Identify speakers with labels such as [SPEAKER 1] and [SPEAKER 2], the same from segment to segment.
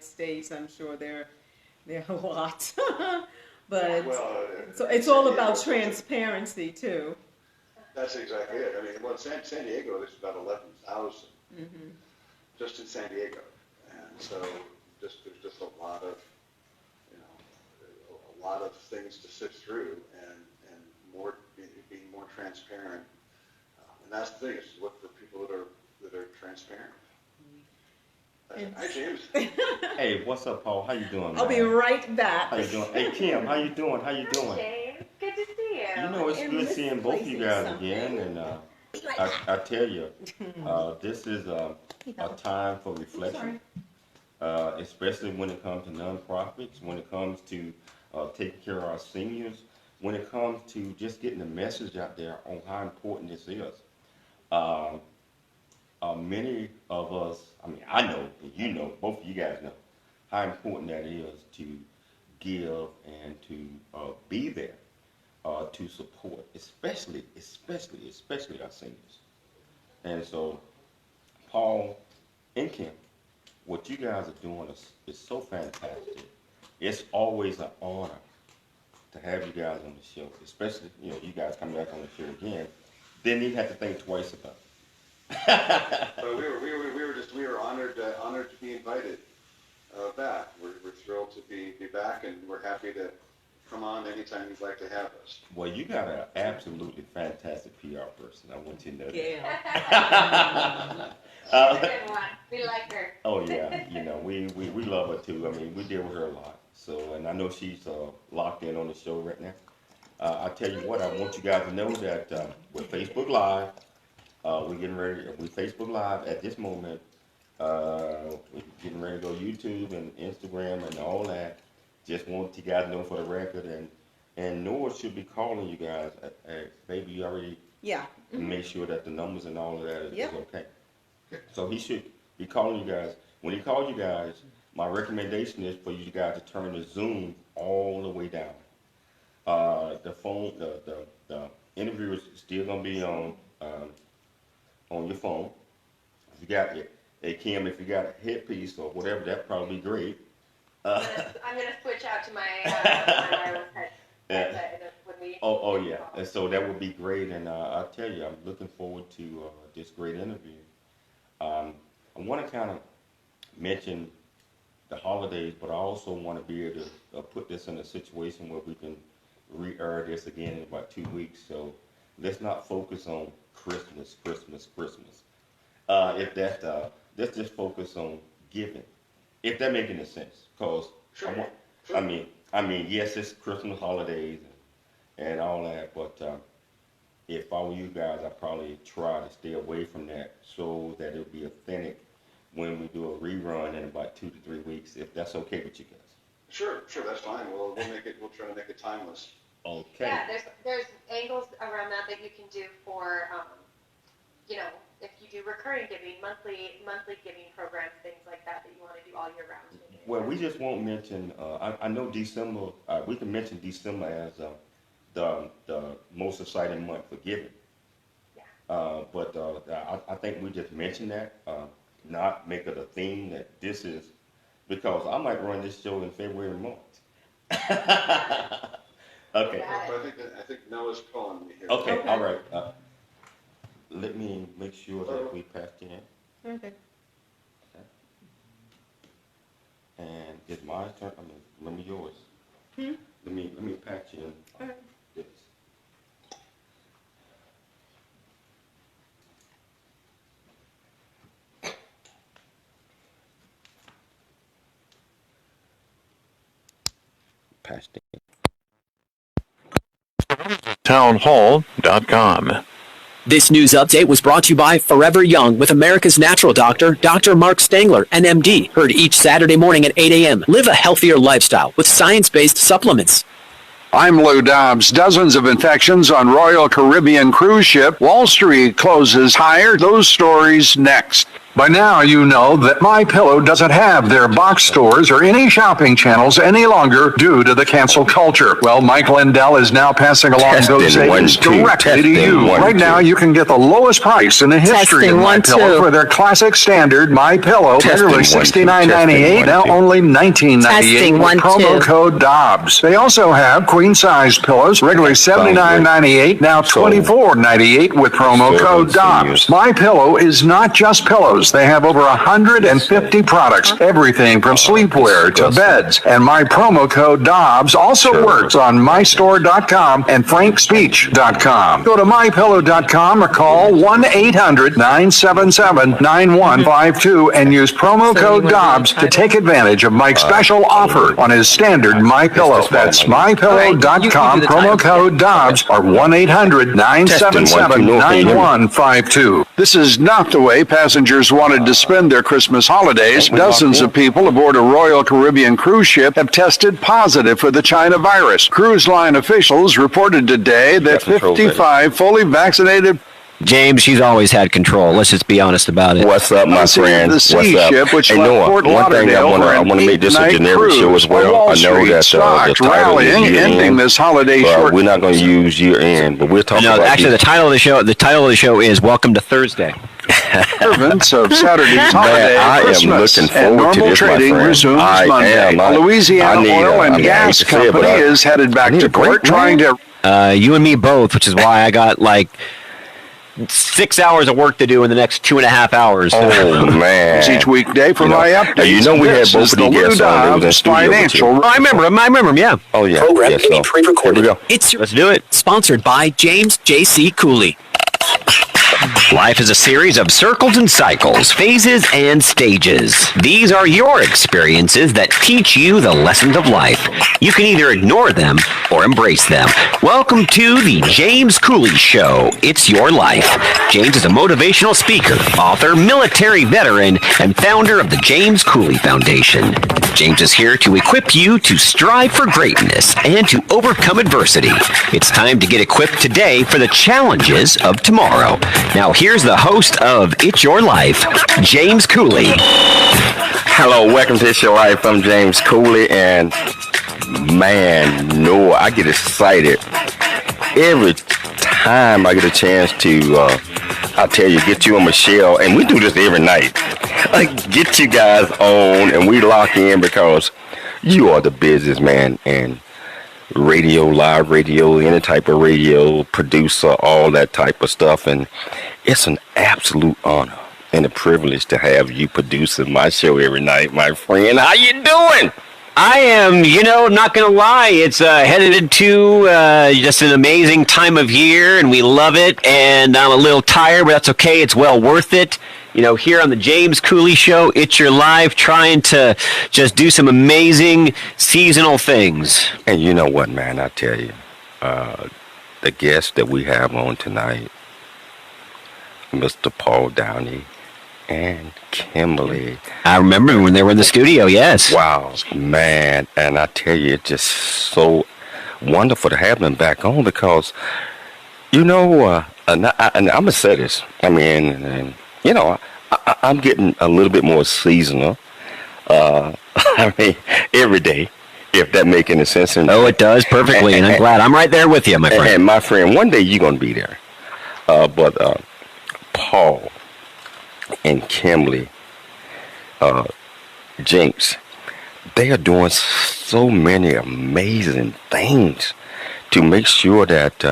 [SPEAKER 1] States, I'm sure there are a lot. But
[SPEAKER 2] Well,
[SPEAKER 1] so it's all about transparency too.
[SPEAKER 2] that's exactly it. I mean, well, San Diego, there's about 11,000 just in San Diego, and so there's just a lot of, a lot of things to sift through, and more being more transparent. And that's the thing, is look for people that are transparent. Hi, James.
[SPEAKER 3] Hey, what's up, Paul? How you doing,
[SPEAKER 1] I'll
[SPEAKER 3] man?
[SPEAKER 1] be right back.
[SPEAKER 3] How you doing? Hey, Kim, how you doing? How you doing?
[SPEAKER 4] James, good to see you.
[SPEAKER 3] You know, it's good seeing both of you guys again, and I tell you, this is a time for reflection, especially when it comes to nonprofits, when it comes to taking care of our seniors, when it comes to just getting the message out there on how important this is. Many of us, I mean, I know, and you know, both of you guys know, how important that is to give and to be there to support, especially our seniors. And so, Paul and Kim, what you guys are doing is so fantastic. It's always an honor to have you guys on the show, especially, you guys coming back on the show again. Didn't even have to think twice about it.
[SPEAKER 2] So we were honored to be invited back. We're thrilled to be back, and we're happy to come on anytime you'd like to have us.
[SPEAKER 3] Well, you got an absolutely fantastic PR person. I want you to know that.
[SPEAKER 1] Yeah.
[SPEAKER 4] She's a good one. We like her.
[SPEAKER 3] Oh yeah, we love her too. I mean, we deal with her a lot. So, and I know she's locked in on the show right now. I tell you what, I want you guys to know that with Facebook Live, we're getting ready. We Facebook Live at this moment. We're getting ready to go YouTube and Instagram and all that. Just want you guys to know for the record, and Noah should be calling you guys. Maybe you already make sure that the numbers and all of that is okay. So he should be calling you guys. When he calls you guys, my recommendation is for you guys to turn the Zoom all the way down. The phone, the interview is still gonna be on your phone. If you got it, hey Kim, if you got a headpiece or whatever, that'd probably be great.
[SPEAKER 4] I'm gonna switch out to my wireless headset when we.
[SPEAKER 3] Oh yeah, and so that would be great. And I'll tell you, I'm looking forward to this great interview. I want to kind of mention the holidays, but I also want to be able to put this in a situation where we can re-air this again in about 2 weeks. So let's not focus on Christmas. If that, let's just focus on giving. If that makes any sense, because
[SPEAKER 2] Sure.
[SPEAKER 3] I mean, yes, it's Christmas holidays and all that, but if I were you guys, I'd probably try to stay away from that so that it'll be authentic when we do a rerun in about 2 to 3 weeks, if that's okay with you guys.
[SPEAKER 2] Sure, that's fine. We'll try to make it timeless.
[SPEAKER 3] Okay.
[SPEAKER 4] Yeah, there's angles around that you can do for, if you do recurring giving, monthly giving programs, things like that you want to do all year round.
[SPEAKER 3] Well, we just won't mention. I know December. We can mention December as the most exciting month for giving.
[SPEAKER 4] Yeah.
[SPEAKER 3] But I think we just mention that, not make it a theme that this is, because I might run this show in February and March. Okay.
[SPEAKER 2] I think Noah's calling me here.
[SPEAKER 3] Okay. All right. Let me make sure that we passed in.
[SPEAKER 1] Okay.
[SPEAKER 3] And it's my turn. I mean, let me yours. Let me patch in.
[SPEAKER 1] All right.
[SPEAKER 3] This. Patched in.
[SPEAKER 5] townhall.com.
[SPEAKER 6] This news update was brought to you by Forever Young with America's Natural Doctor, Dr. Mark Stangler, NMD. Heard each Saturday morning at 8 a.m. Live a healthier lifestyle with science-based supplements.
[SPEAKER 5] I'm Lou Dobbs. Dozens of infections on Royal Caribbean cruise ship. Wall Street closes higher. Those stories next. By now, you know that MyPillow doesn't have their box stores or any shopping channels any longer due to the cancel culture. Well, Mike Lindell is now passing along those savings directly to you. Right now, you can get the lowest price in the history of MyPillow for their classic standard MyPillow, regularly $69.98, now only $19.98 with promo code Dobbs. They also have queen-size pillows, regularly $79.98, now $24.98 with promo code Dobbs. MyPillow is not just pillows. They have over 150 products, everything from sleepwear to beds. And my promo code Dobbs also works on mystore.com and frankspeech.com. Go to mypillow.com or call 1-800-977-9152 and use promo code Dobbs to take advantage of Mike's special offer on his standard MyPillow. That's mypillow.com, promo code Dobbs, or 1-800-977-9152. This is not the way passengers wanted to spend their Christmas holidays. Dozens of people aboard a Royal Caribbean cruise ship have tested positive for the China virus. Cruise line officials reported today that 55 fully vaccinated.
[SPEAKER 6] James, she's always had control. Let's just be honest about it.
[SPEAKER 7] What's up, my friend?
[SPEAKER 5] The sea ship, which
[SPEAKER 7] hey,
[SPEAKER 5] left
[SPEAKER 7] Noah,
[SPEAKER 5] Fort
[SPEAKER 7] one thing I
[SPEAKER 5] Lauderdale
[SPEAKER 7] want to make this a generic show as well. I know that the title is
[SPEAKER 5] ending this holiday short.
[SPEAKER 7] We're not going to use year end, but we're talking about.
[SPEAKER 6] Actually, the title of the show is "Welcome to Thursday."
[SPEAKER 5] Servants of Saturday's holiday, Christmas,
[SPEAKER 7] looking
[SPEAKER 5] and
[SPEAKER 7] forward to
[SPEAKER 5] normal
[SPEAKER 7] this,
[SPEAKER 5] trading resumes Monday. Louisiana Oil and Gas Company is headed back to court trying to.
[SPEAKER 6] You and me both, which is why I got like 6 hours of work to do in the next 2.5 hours.
[SPEAKER 7] Oh, man.
[SPEAKER 5] Each weekday for my updates.
[SPEAKER 7] You know we had both of these guests on. They was in
[SPEAKER 5] financial.
[SPEAKER 6] I remember him, yeah.
[SPEAKER 7] Oh, yeah.
[SPEAKER 6] Program
[SPEAKER 7] yeah,
[SPEAKER 6] being pre-recorded.
[SPEAKER 7] Here we go.
[SPEAKER 6] Let's do it. Sponsored by James Jc Cooley. Life is a series of circles and cycles, phases and stages. These are your experiences that teach you the lessons of life. You can either ignore them or embrace them. Welcome to the James Cooley Show. It's your life. James is a motivational speaker, author, military veteran, and founder of the Jc Cooley Foundation. James is here to equip you to strive for greatness and to overcome adversity. It's time to get equipped today for the challenges of tomorrow. Now, here's the host of It's Your Life, James Cooley.
[SPEAKER 7] Hello, welcome to It's Your Life. I'm James Cooley, and man, Noah, I get excited every time I get a chance to, I tell you, get you on Michelle, and we do this every night. Like, get you guys on, and we lock in because you are the businessman and radio, live radio, any type of radio, producer, all that type of stuff. And it's an absolute honor and a privilege to have you producing my show every night, my friend. How you doing?
[SPEAKER 6] I am, not going to lie. It's headed into just an amazing time of year, and we love it. And I'm a little tired, but that's okay. It's well worth it. Here on the James Cooley Show, It's Your Life, trying to just do some amazing seasonal things.
[SPEAKER 7] And you know what, man, I tell you, the guest that we have on tonight, Mr. Paul Downey and Kimberly.
[SPEAKER 6] I remember when they were in the studio, yes.
[SPEAKER 7] Wow, man, and I tell you, it's just so wonderful to have them back on because, and I'm going to say this, I'm getting a little bit more seasonal. Every day, if that make any sense.
[SPEAKER 6] Oh, it does perfectly, and I'm glad. I'm right there with you, my friend.
[SPEAKER 7] And my friend, one day you're going to be there. But Paul and Kimberly, Jenks, they are doing so many amazing things to make sure that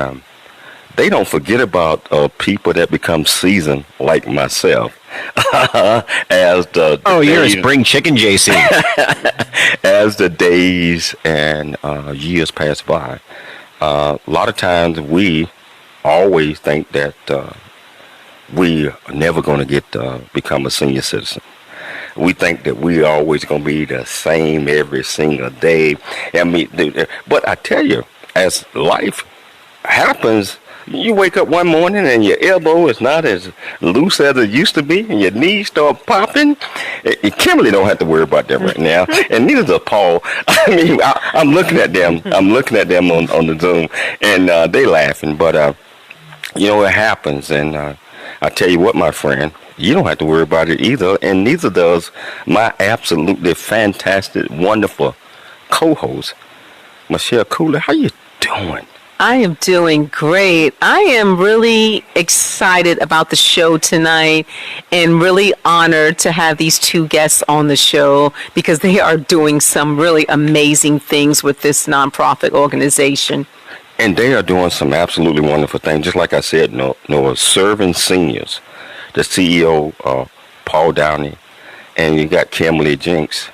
[SPEAKER 7] they don't forget about people that become seasoned like myself. As the
[SPEAKER 6] you're a spring chicken, JC.
[SPEAKER 7] As the days and years pass by, a lot of times we always think that we are never going to get become a senior citizen. We think that we are always going to be the same every single day. But I tell you, as life happens, you wake up one morning and your elbow is not as loose as it used to be, and your knees start popping. Kimberly don't have to worry about that right now, and neither does Paul. I'm looking at them. I'm looking at them on the Zoom, and they laughing. But it happens, and I tell you what, my friend, You don't have to worry about it either, and neither does my absolutely fantastic, wonderful co-host, Michelle Cooley. How you doing?
[SPEAKER 8] I am doing great. I am really excited about the show tonight and really honored to have these two guests on the show because they are doing some really amazing things with this nonprofit organization.
[SPEAKER 7] And they are doing some absolutely wonderful things. Just like I said, Noah, serving seniors. The CEO, Paul Downey, and you got Kimberly, Jenks.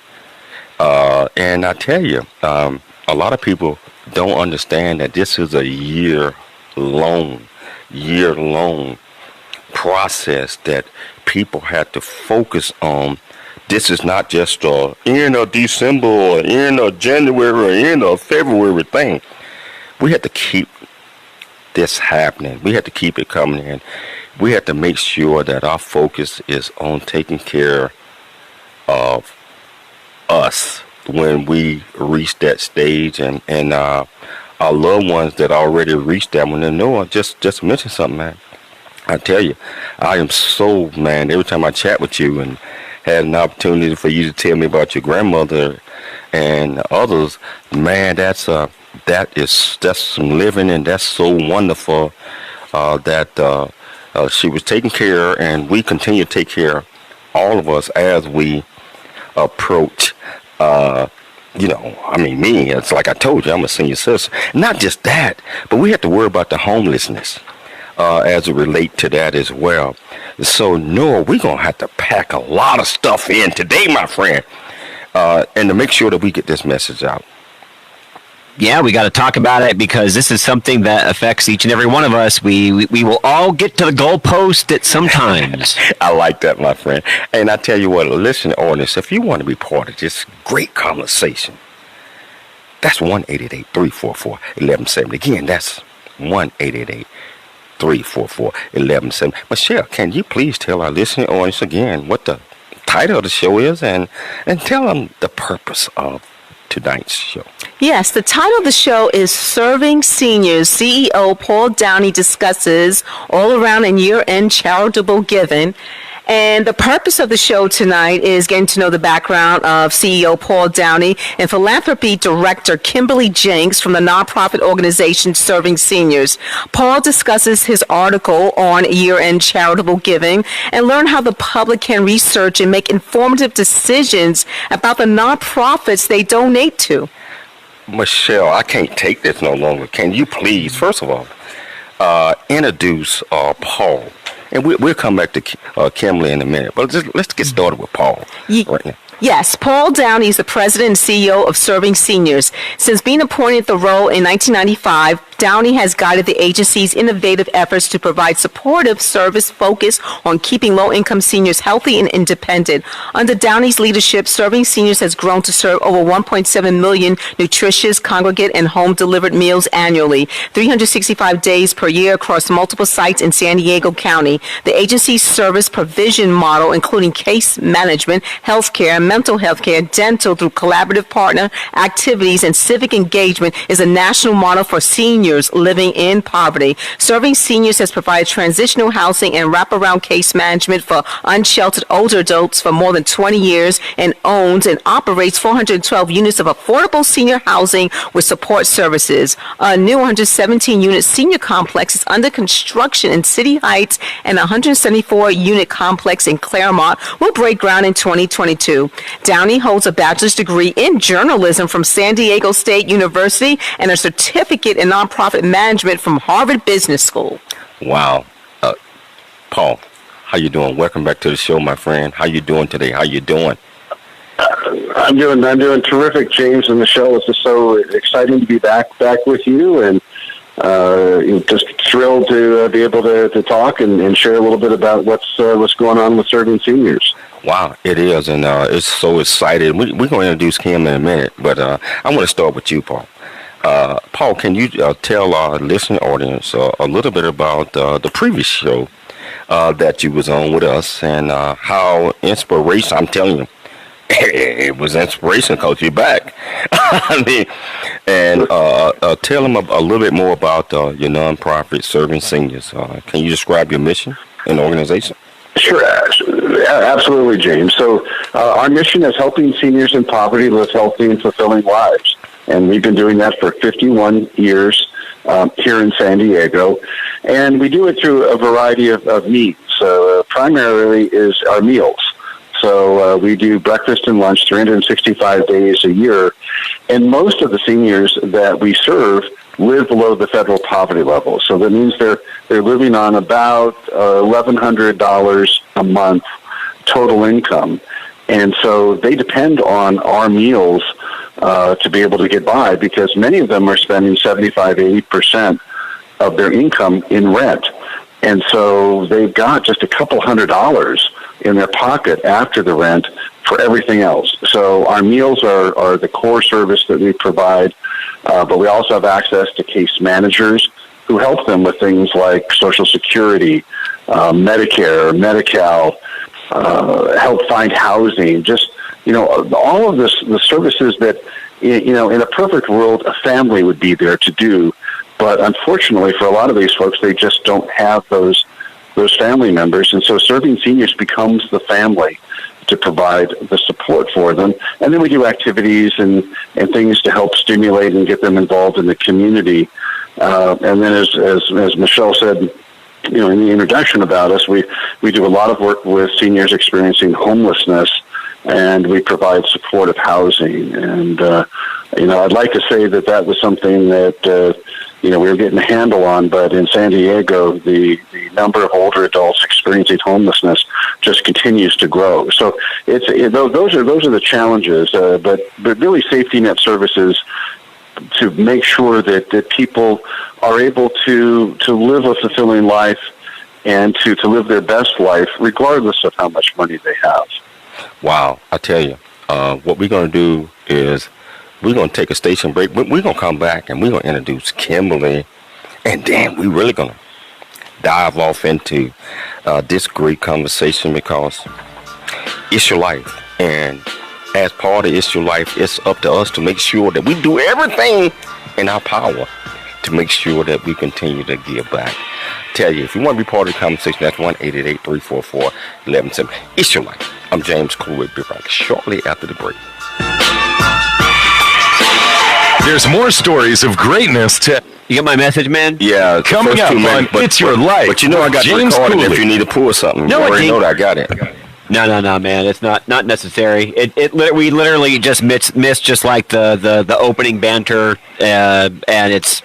[SPEAKER 7] And I tell you, a lot of people don't understand that this is a year-long process that people have to focus on. This is not just a end of December or end of January or end of February thing. We have to keep this happening. We have to keep it coming in. We have to make sure that our focus is on taking care of us when we reach that stage, and our loved ones that already reached that one. And Noah, just mention something, man. I tell you, I am so, man, every time I chat with you and had an opportunity for you to tell me about your grandmother and others, man, that's some living, and that's so wonderful that she was taking care, and we continue to take care, all of us, as we approach, me, it's like I told you, I'm a senior citizen. Not just that, but we have to worry about the homelessness as it relate to that as well. So, Noah, we're going to have to pack a lot of stuff in today, my friend, and to make sure that we get this message out.
[SPEAKER 6] Yeah, we got to talk about it because this is something that affects each and every one of us. We will all get to the goalpost at some times.
[SPEAKER 7] I like that, my friend. And I tell you what, listen, audience, if you want to be part of this great conversation, that's 1-888-344-1170. Again, that's 1-888-344-1170. Michelle, can you please tell our listening audience again what the title of the show is and tell them the purpose of tonight's show?
[SPEAKER 8] Yes, the title of the show is Serving Seniors. CEO Paul Downey discusses all around and year-end charitable giving. And the purpose of the show tonight is getting to know the background of CEO Paul Downey and philanthropy director Kimberly Jenks from the nonprofit organization Serving Seniors. Paul discusses his article on year-end charitable giving and learn how the public can research and make informative decisions about the nonprofits they donate to.
[SPEAKER 7] Michelle, I can't take this no longer. Can you please, first of all, introduce Paul? And we'll come back to Kimberly in a minute. But let's get started with Paul right now.
[SPEAKER 8] Yes, Paul Downey is the president and CEO of Serving Seniors. Since being appointed the role in 1995, Downey has guided the agency's innovative efforts to provide supportive service focused on keeping low-income seniors healthy and independent. Under Downey's leadership, Serving Seniors has grown to serve over 1.7 million nutritious, congregate, and home-delivered meals annually, 365 days per year across multiple sites in San Diego County. The agency's service provision model, including case management, healthcare, mental health care, dental through collaborative partner activities, and civic engagement, is a national model for seniors living in poverty. Serving Seniors has provided transitional housing and wraparound case management for unsheltered older adults for more than 20 years and owns and operates 412 units of affordable senior housing with support services. A new 117-unit senior complex is under construction in City Heights, and a 174-unit complex in Claremont will break ground in 2022. Downey holds a bachelor's degree in journalism from San Diego State University and a certificate in nonprofit management from Harvard Business School.
[SPEAKER 7] Wow. Paul, how you doing? Welcome back to the show, my friend. How you doing today? How you doing?
[SPEAKER 9] I'm doing terrific, James, and Michelle. It's just so exciting to be back with you, and just thrilled to be able to talk and share a little bit about what's going on with Serving Seniors.
[SPEAKER 7] Wow, it is, and it's so exciting. We're going to introduce Kim in a minute, but I want to start with you, Paul. Paul, can you tell our listening audience a little bit about the previous show that you was on with us and how inspiration, I'm telling you, it was inspiration because you're back. I mean, and tell them a little bit more about your nonprofit Serving Seniors. Can you describe your mission and organization?
[SPEAKER 9] Sure, absolutely, James. So our mission is helping seniors in poverty live healthy and fulfilling lives. And we've been doing that for 51 years here in San Diego. And we do it through a variety of means. Primarily is our meals. So we do breakfast and lunch 365 days a year. And most of the seniors that we serve live below the federal poverty level. So that means they're living on about $1,100 a month total income. And so they depend on our meals to be able to get by, because many of them are spending 75-80% of their income in rent. And so they've got just a couple $100 in their pocket after the rent for everything else. So our meals are the core service that we provide, but we also have access to case managers who help them with things like Social Security, Medicare, Medi-Cal, help find housing, just, all of the services that, in a perfect world, a family would be there to do. But unfortunately, for a lot of these folks, they just don't have those family members. And so serving seniors becomes the family to provide the support for them. And then we do activities and things to help stimulate and get them involved in the community. And then as Michelle said, in the introduction about us, we do a lot of work with seniors experiencing homelessness, and we provide supportive housing. And, I'd like to say that was something that, we were getting a handle on, but in San Diego, the number of older adults experiencing homelessness just continues to grow. So those are the challenges, but really safety net services to make sure that people are able to live a fulfilling life and to live their best life regardless of how much money they have.
[SPEAKER 7] Wow, I tell you, what we're going to do is we're going to take a station break. We're going to come back and we're going to introduce Kimberly, and then we're really going to dive off into this great conversation, because it's your life. And as part of It's Your Life, it's up to us to make sure that we do everything in our power to make sure that we continue to give back. Tell you, if you want to be part of the conversation, that's 1-888-344-1170. It's Your Life. I'm James Cooley. We'll be back shortly after the break.
[SPEAKER 10] There's more stories of greatness to...
[SPEAKER 6] You get my message, man?
[SPEAKER 7] Yeah.
[SPEAKER 10] Coming up on It's Your Life.
[SPEAKER 7] But I got
[SPEAKER 10] James
[SPEAKER 7] to record it
[SPEAKER 10] Cooley.
[SPEAKER 7] if you need to pull something.
[SPEAKER 6] No,
[SPEAKER 7] you
[SPEAKER 6] I
[SPEAKER 7] already
[SPEAKER 6] think-
[SPEAKER 7] know that I got it.
[SPEAKER 6] No, man. It's not necessary. We literally just missed just like the opening banter, and it's.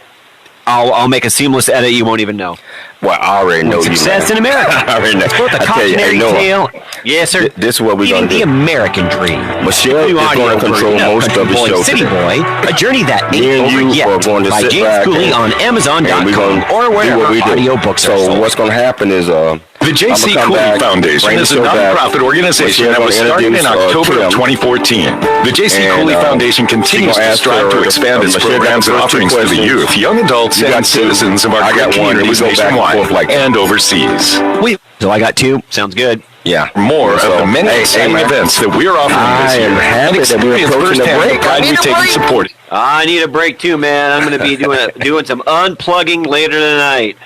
[SPEAKER 6] I'll make a seamless edit. You won't even know.
[SPEAKER 7] Well, I already know
[SPEAKER 6] Success in America.
[SPEAKER 7] I already know.
[SPEAKER 6] It's both a
[SPEAKER 7] I tell you,
[SPEAKER 6] cautionary
[SPEAKER 7] Noah,
[SPEAKER 6] tale. Yes, sir.
[SPEAKER 7] This is what we're
[SPEAKER 6] Even
[SPEAKER 7] going to
[SPEAKER 6] the
[SPEAKER 7] do.
[SPEAKER 6] American dream.
[SPEAKER 7] Michelle
[SPEAKER 6] New
[SPEAKER 7] is
[SPEAKER 6] audio
[SPEAKER 7] going to control
[SPEAKER 6] version of
[SPEAKER 7] most of
[SPEAKER 6] Country
[SPEAKER 7] the
[SPEAKER 6] Boy,
[SPEAKER 7] show
[SPEAKER 6] City
[SPEAKER 7] today.
[SPEAKER 6] Boy, a journey that
[SPEAKER 7] Me
[SPEAKER 6] ain't
[SPEAKER 7] and
[SPEAKER 6] over
[SPEAKER 7] you
[SPEAKER 6] yet.
[SPEAKER 7] are going to
[SPEAKER 6] by
[SPEAKER 7] sit
[SPEAKER 6] James
[SPEAKER 7] back
[SPEAKER 6] Cooley
[SPEAKER 7] and-
[SPEAKER 6] on
[SPEAKER 7] and we're
[SPEAKER 6] Amazon.com
[SPEAKER 7] gonna
[SPEAKER 6] or
[SPEAKER 7] do
[SPEAKER 6] wherever
[SPEAKER 7] what we do.
[SPEAKER 6] audio books are
[SPEAKER 7] So
[SPEAKER 6] sold.
[SPEAKER 7] what's going to happen is
[SPEAKER 10] The Jc Cooley Foundation is a nonprofit organization that was started in October of 2014. The Jc Cooley Foundation continues to strive to expand its programs and offerings to the youth, young adults, and citizens of our great communities nationwide and overseas.
[SPEAKER 6] So I got two. Sounds good.
[SPEAKER 7] Yeah.
[SPEAKER 10] More of the many exciting events that we're offering this year.
[SPEAKER 7] am happy
[SPEAKER 10] And
[SPEAKER 7] that we're
[SPEAKER 10] experience
[SPEAKER 7] approaching the
[SPEAKER 10] firsthand
[SPEAKER 7] break.
[SPEAKER 10] the pride we take in supporting.
[SPEAKER 6] I need a break too, man. I'm going to be doing some unplugging later tonight.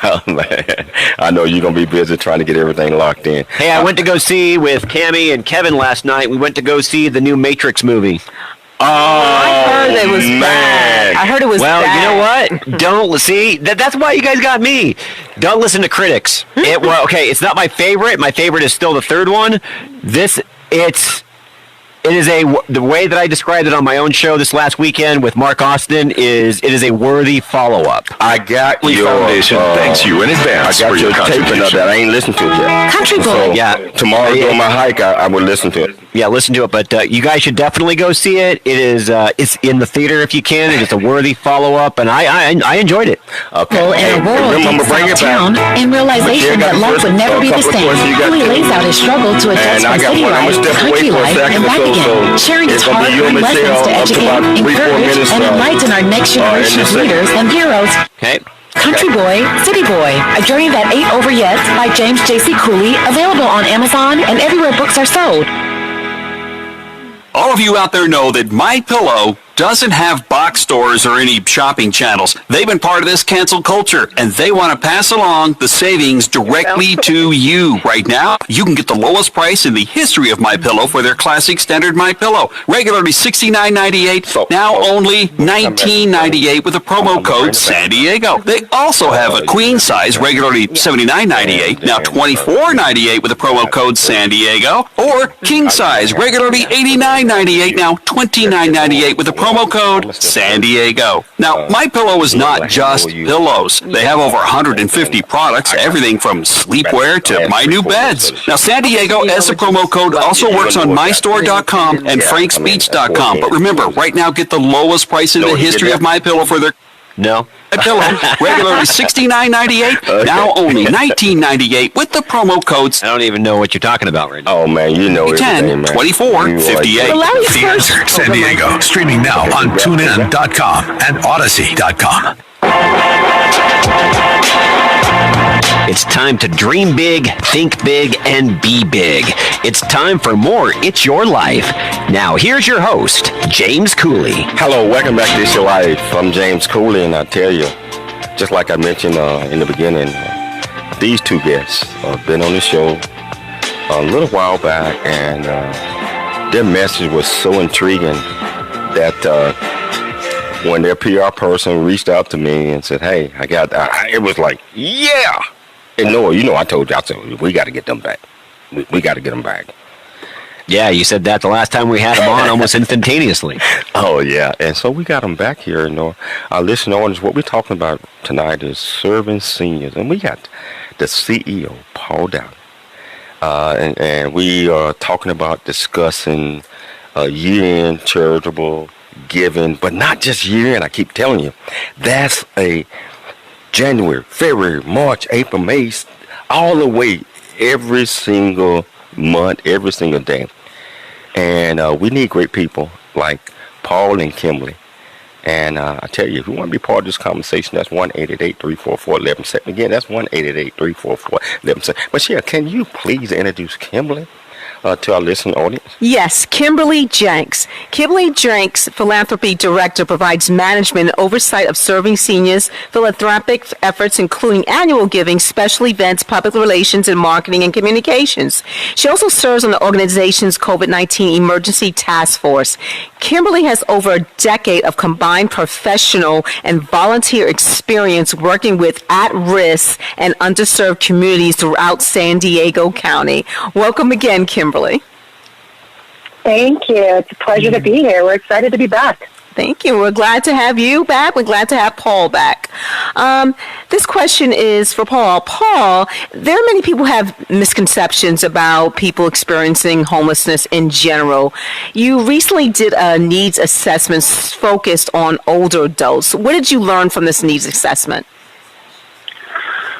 [SPEAKER 7] Oh, man. I know you're going to be busy trying to get everything locked in.
[SPEAKER 6] Hey, I went to go see with Cammie and Kevin last night. We went to go see the new Matrix movie.
[SPEAKER 8] I heard it was bad. I heard it was
[SPEAKER 6] Well,
[SPEAKER 8] bad.
[SPEAKER 6] you know what? Don't see that's why you guys got me. Don't listen to critics. It's not my favorite. My favorite is still the third one. The way that I described it on my own show this last weekend with Mark Austin is a worthy follow-up.
[SPEAKER 7] I got your
[SPEAKER 10] Foundation thanks you in advance
[SPEAKER 7] I got
[SPEAKER 10] for
[SPEAKER 7] your
[SPEAKER 10] your
[SPEAKER 7] taping of
[SPEAKER 10] contribution.
[SPEAKER 7] that. I ain't listened to it yet.
[SPEAKER 8] Country Boy.
[SPEAKER 7] So
[SPEAKER 6] Yeah.
[SPEAKER 7] tomorrow during my hike, I will listen to it.
[SPEAKER 6] Yeah, listen to it. But you guys should definitely go see it. It is it's in the theater if you can. It is a worthy follow-up, and I enjoyed it.
[SPEAKER 7] Okay.
[SPEAKER 11] Well, in a world
[SPEAKER 7] remember, I'm
[SPEAKER 11] takes
[SPEAKER 7] gonna bring it
[SPEAKER 11] town,
[SPEAKER 7] back.
[SPEAKER 11] in realization
[SPEAKER 7] Michelle got
[SPEAKER 11] that
[SPEAKER 7] the
[SPEAKER 11] life
[SPEAKER 7] first,
[SPEAKER 11] would never be the
[SPEAKER 7] couple of
[SPEAKER 11] same,
[SPEAKER 7] questions you got
[SPEAKER 11] Cooley
[SPEAKER 7] to.
[SPEAKER 11] lays out his struggle to adjust
[SPEAKER 7] And I
[SPEAKER 11] from
[SPEAKER 7] got
[SPEAKER 11] city
[SPEAKER 7] one. I'm
[SPEAKER 11] life,
[SPEAKER 7] gonna step away
[SPEAKER 11] country
[SPEAKER 7] for a
[SPEAKER 11] life,
[SPEAKER 7] second
[SPEAKER 11] and
[SPEAKER 7] or
[SPEAKER 11] back
[SPEAKER 7] so.
[SPEAKER 11] again. Sharing
[SPEAKER 7] It's
[SPEAKER 11] his
[SPEAKER 7] gonna be you and
[SPEAKER 11] hard-earned lessons to
[SPEAKER 7] Michelle up to
[SPEAKER 11] educate,
[SPEAKER 7] about 3-4
[SPEAKER 11] encourage,
[SPEAKER 7] minutes,
[SPEAKER 11] and enlighten our next generation of
[SPEAKER 7] in a second.
[SPEAKER 11] leaders and heroes.
[SPEAKER 6] Okay.
[SPEAKER 11] Country Boy, City Boy, a journey that ain't over yet by James Jc Cooley, available on Amazon and everywhere books are sold.
[SPEAKER 12] All of you out there know that MyPillow doesn't have box stores or any shopping channels. They've been part of this cancel culture, and they want to pass along the savings directly to you. Right now, you can get the lowest price in the history of MyPillow for their classic standard MyPillow. Regularly $69.98, now only $19.98 with a promo code San Diego. They also have a queen size, regularly $79.98, now $24.98 with a promo code San Diego, or king size, regularly $89.98, now $29.98 with a promo code San Diego. Now, MyPillow is not just pillows. They have over 150 products, everything from sleepwear to my new beds. Now, San Diego, as a promo code, also works on mystore.com and frankspeech.com. But remember, right now, get the lowest price in the history of MyPillow for their pillow, regularly $69.98, now only $19.98 with the promo codes.
[SPEAKER 6] I don't even know what you're talking about right now.
[SPEAKER 7] Oh, man, you know everything, man.
[SPEAKER 12] 10-24-58.
[SPEAKER 5] The Answer San Diego, streaming now on TuneIn.com and Odyssey.com.
[SPEAKER 6] It's time to dream big, think big, and be big. It's time for more It's Your Life. Now, here's your host, James Cooley.
[SPEAKER 7] Hello, welcome back to It's Your Life. I'm James Cooley, and I tell you, just like I mentioned in the beginning, these two guests have been on the show a little while back, and their message was so intriguing that when their PR person reached out to me and said, hey, it was like, yeah! And I told you, I said, we got to get them back. We got to get them back.
[SPEAKER 6] Yeah, you said that the last time we had them on almost instantaneously.
[SPEAKER 7] Oh, yeah. And so we got them back here. Our listener audience, what we're talking about tonight is serving seniors. And we got the CEO, Paul Downey. And we are talking about discussing year-end charitable giving, but not just year-end. I keep telling you, that's a January, February, March, April, May, all the way, every single month, every single day. And we need great people like Paul and Kimberly. And I tell you, if you want to be part of this conversation, that's 1-888-344-1170. Again, that's 1-888-344-1170. Michelle, can you please introduce Kimberly to our listening audience?
[SPEAKER 8] Yes, Kimberly Jenks. Kimberly Jenks, Philanthropy Director, provides management and oversight of serving seniors, philanthropic efforts, including annual giving, special events, public relations, and marketing and communications. She also serves on the organization's COVID-19 Emergency Task Force. Kimberly has over a decade of combined professional and volunteer experience working with at-risk and underserved communities throughout San Diego County. Welcome again, Kimberly.
[SPEAKER 13] Thank you. It's a pleasure to be here. We're excited to be back.
[SPEAKER 8] Thank you. We're glad to have you back. We're glad to have Paul back. This question is for Paul. Paul, there are many people who have misconceptions about people experiencing homelessness in general. You recently did a needs assessment focused on older adults. What did you learn from this needs assessment?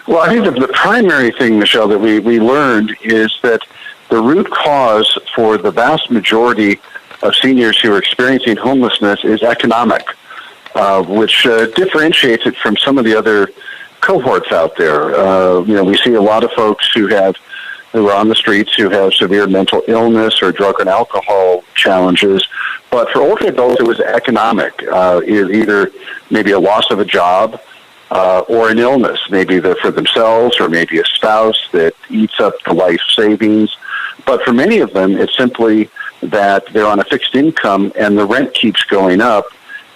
[SPEAKER 9] Well, I think that the primary thing, Michelle, that we learned is that the root cause for the vast majority of seniors who are experiencing homelessness is economic, which differentiates it from some of the other cohorts out there. We see a lot of folks who are on the streets who have severe mental illness or drug and alcohol challenges. But for older adults, it was economic, either maybe a loss of a job or an illness, maybe for themselves or maybe a spouse that eats up the life savings. But for many of them, it's simply that they're on a fixed income and the rent keeps going up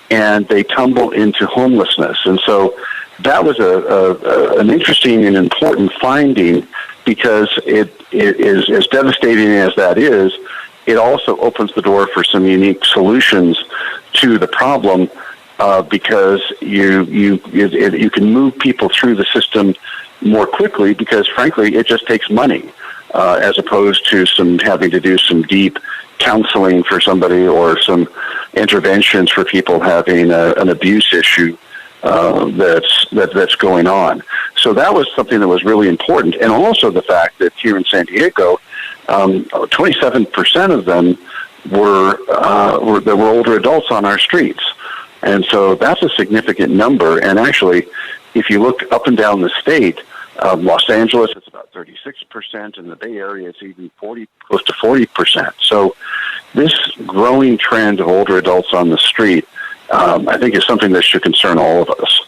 [SPEAKER 9] and they tumble into homelessness. And so that was an interesting and important finding, because it is, as devastating as that is, it also opens the door for some unique solutions to the problem, because you can move people through the system more quickly, because frankly it just takes money, as opposed to having to do some deep counseling for somebody or some interventions for people having an abuse issue that's going on. So that was something that was really important, and also the fact that here in San Diego, 27% of them were older adults on our streets, and so that's a significant number. And actually, if you look up and down the state, Los Angeles, it's about 36%. In the Bay Area, it's even close to 40%. So this growing trend of older adults on the street, I think, is something that should concern all of us.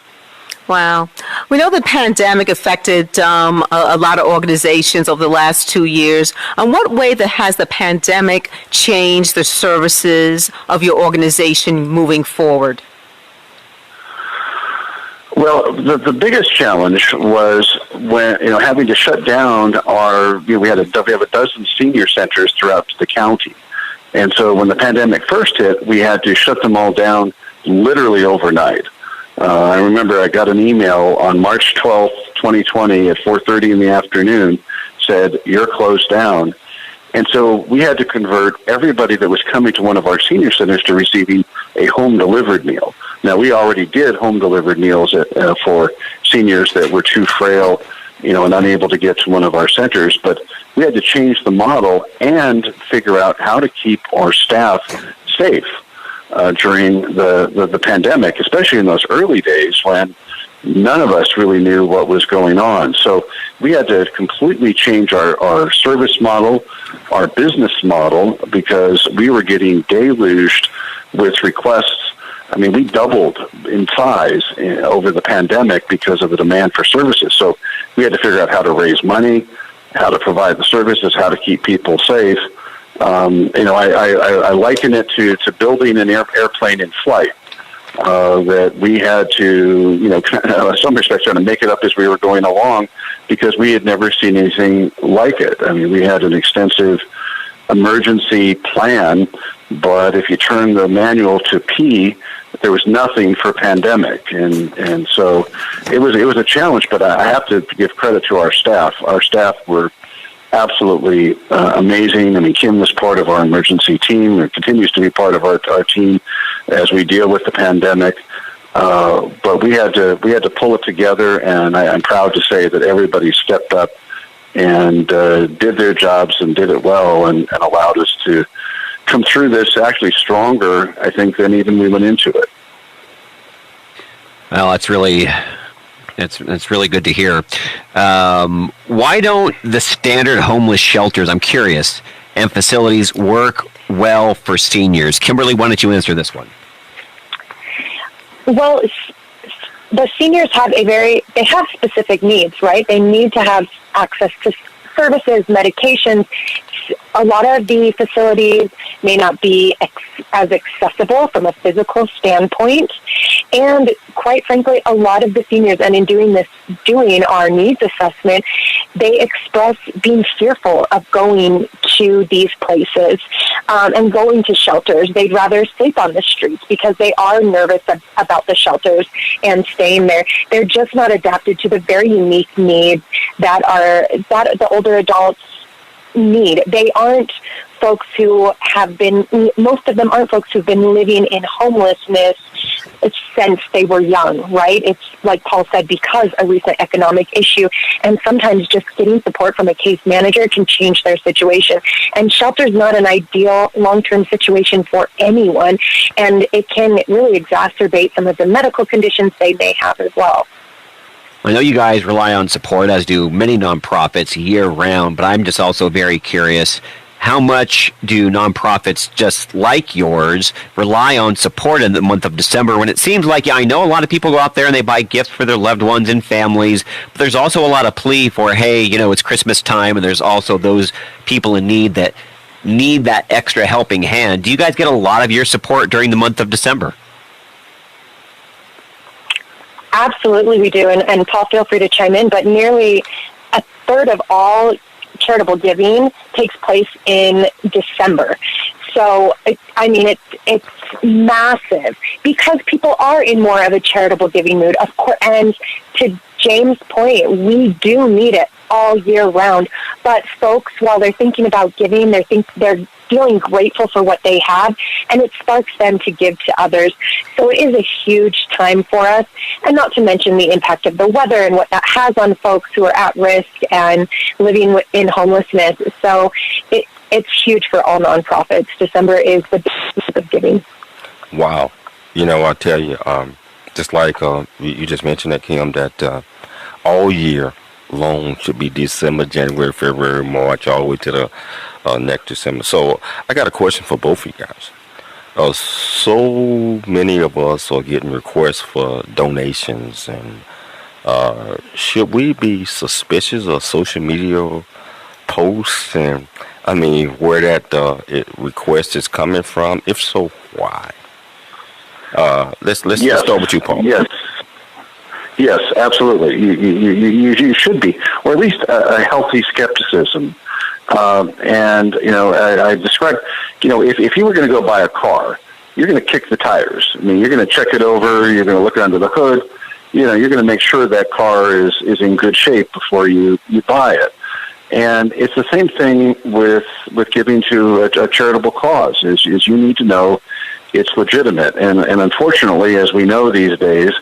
[SPEAKER 8] Wow. We know the pandemic affected a lot of organizations over the last 2 years. In what way has the pandemic changed the services of your organization moving forward?
[SPEAKER 9] Well, the biggest challenge was when, having to shut down we have a dozen senior centers throughout the county. And so when the pandemic first hit, we had to shut them all down literally overnight. I remember I got an email on March 12th, 2020 at 4:30 in the afternoon, said, "You're closed down." And so we had to convert everybody that was coming to one of our senior centers to receiving a home-delivered meal. Now, we already did home-delivered meals for seniors that were too frail, and unable to get to one of our centers, but we had to change the model and figure out how to keep our staff safe during the pandemic, especially in those early days when none of us really knew what was going on. So we had to completely change our service model, our business model, because we were getting deluged with requests. I mean, we doubled in size over the pandemic because of the demand for services. So we had to figure out how to raise money, how to provide the services, how to keep people safe. I liken it to building an airplane in flight. That we had to, in some respects, trying to make it up as we were going along because we had never seen anything like it. I mean, we had an extensive emergency plan, but if you turn the manual to P, there was nothing for pandemic, and so it was a challenge. But I have to give credit to our staff. Our staff were absolutely amazing. I mean, Kim was part of our emergency team and continues to be part of our team as we deal with the pandemic. But we had to pull it together, and I'm proud to say that everybody stepped up and did their jobs and did it well, and allowed us to come through this actually stronger, I think, than even we went into it.
[SPEAKER 6] Well, it's really good to hear. Why don't the standard homeless shelters, I'm curious, and facilities work well for seniors? Kimberly, why don't you answer this one?
[SPEAKER 13] Well, the seniors have they have specific needs, right? They need to have access to services, medications. A lot of the facilities may not be as accessible from a physical standpoint. And quite frankly, a lot of the seniors, and in doing our needs assessment, they express being fearful of going to these places and going to shelters. They'd rather sleep on the streets because they are nervous about the shelters and staying there. They're just not adapted to the very unique needs that the older adults need. They aren't folks who most of them aren't folks who've been living in homelessness since they were young, right? It's like Paul said, because a recent economic issue, and sometimes just getting support from a case manager can change their situation. And shelter's not an ideal long-term situation for anyone, and it can really exacerbate some of the medical conditions they may have as well.
[SPEAKER 6] I know you guys rely on support, as do many nonprofits year-round, but I'm just also very curious, how much do nonprofits just like yours rely on support in the month of December when it seems like, I know a lot of people go out there and they buy gifts for their loved ones and families, but there's also a lot of plea for, hey, it's Christmas time, and there's also those people in need that need that extra helping hand. Do you guys get a lot of your support during the month of December?
[SPEAKER 13] Absolutely, we do. And Paul, feel free to chime in, but nearly a third of all charitable giving takes place in December. So, it's massive because people are in more of a charitable giving mood, of course. And to James' point, we do need it all year round. But folks, while they're thinking about giving, they're feeling grateful for what they have, and it sparks them to give to others. So it is a huge time for us, and not to mention the impact of the weather and what that has on folks who are at risk and living in homelessness. So it's huge for all nonprofits. December is the month of giving.
[SPEAKER 7] Wow. I tell you, just like you just mentioned that, Kim, that all year long should be December, January, February, March, all the way to the next December. So I got a question for both of you guys. So many of us are getting requests for donations, and should we be suspicious of social media posts, and I mean where that request is coming from? If so, why? Let's start with you, Paul.
[SPEAKER 9] Yes, absolutely. You should be, or at least a healthy skepticism. And I described, if you were going to go buy a car, you're going to kick the tires. I mean, you're going to check it over. You're going to look under the hood. You're going to make sure that car is in good shape before you buy it. And it's the same thing with giving to a charitable cause. Is you need to know it's legitimate. And unfortunately, as we know these days,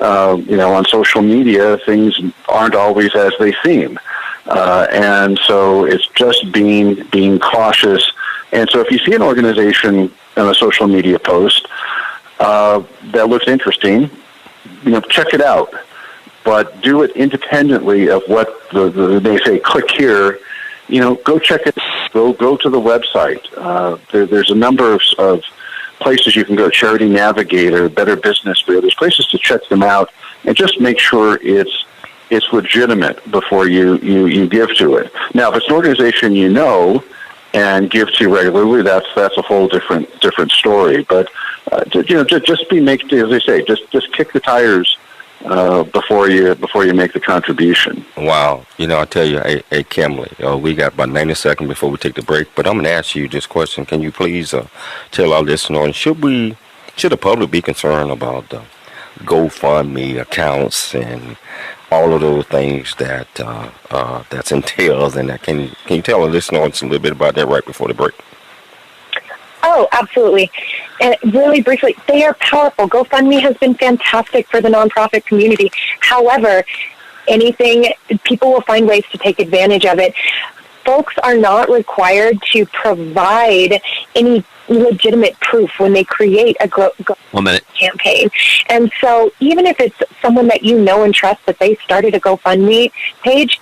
[SPEAKER 9] on social media, things aren't always as they seem. And so it's just being cautious. And so if you see an organization on a social media post that looks interesting, check it out. But do it independently of what they say, click here. Go check it. Go to the website. There's a number of places you can go, Charity Navigator, Better Business Bureau. There's places to check them out and just make sure it's legitimate before you give to it. Now, if it's an organization you know and give to regularly, that's a whole different story. But just as they say, just kick the tires before you make the contribution.
[SPEAKER 7] Wow. I tell you, hey Kimberly, we got about 90 seconds before we take the break, but I'm going to ask you this question. Can you please tell our listeners, should the public be concerned about GoFundMe accounts and all of those things that's entails, and that can you tell our listeners a little bit about that right before the break?
[SPEAKER 13] Oh, absolutely. And really briefly, they are powerful. GoFundMe has been fantastic for the nonprofit community. However, people will find ways to take advantage of it. Folks are not required to provide any legitimate proof when they create a campaign. And so even if it's someone that you know and trust that they started a GoFundMe page,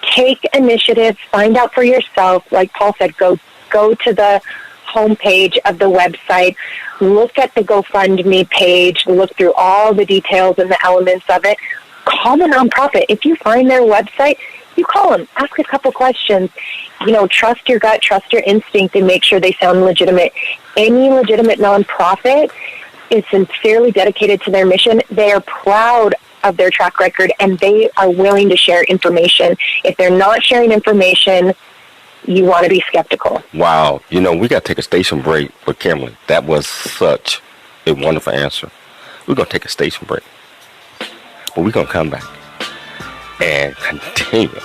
[SPEAKER 13] take initiative, find out for yourself. Like Paul said, go to the homepage of the website, look at the GoFundMe page, look through all the details and the elements of it. Call the nonprofit. If you find their website, you call them, ask a couple questions. Trust your gut, trust your instinct, and make sure they sound legitimate. Any legitimate nonprofit is sincerely dedicated to their mission. They are proud of their track record, and they are willing to share information. If they're not sharing information, you want to be skeptical.
[SPEAKER 7] Wow. We got to take a station break with Kimberly. That was such a wonderful answer. We're going to take a station break. But we're going to come back and continue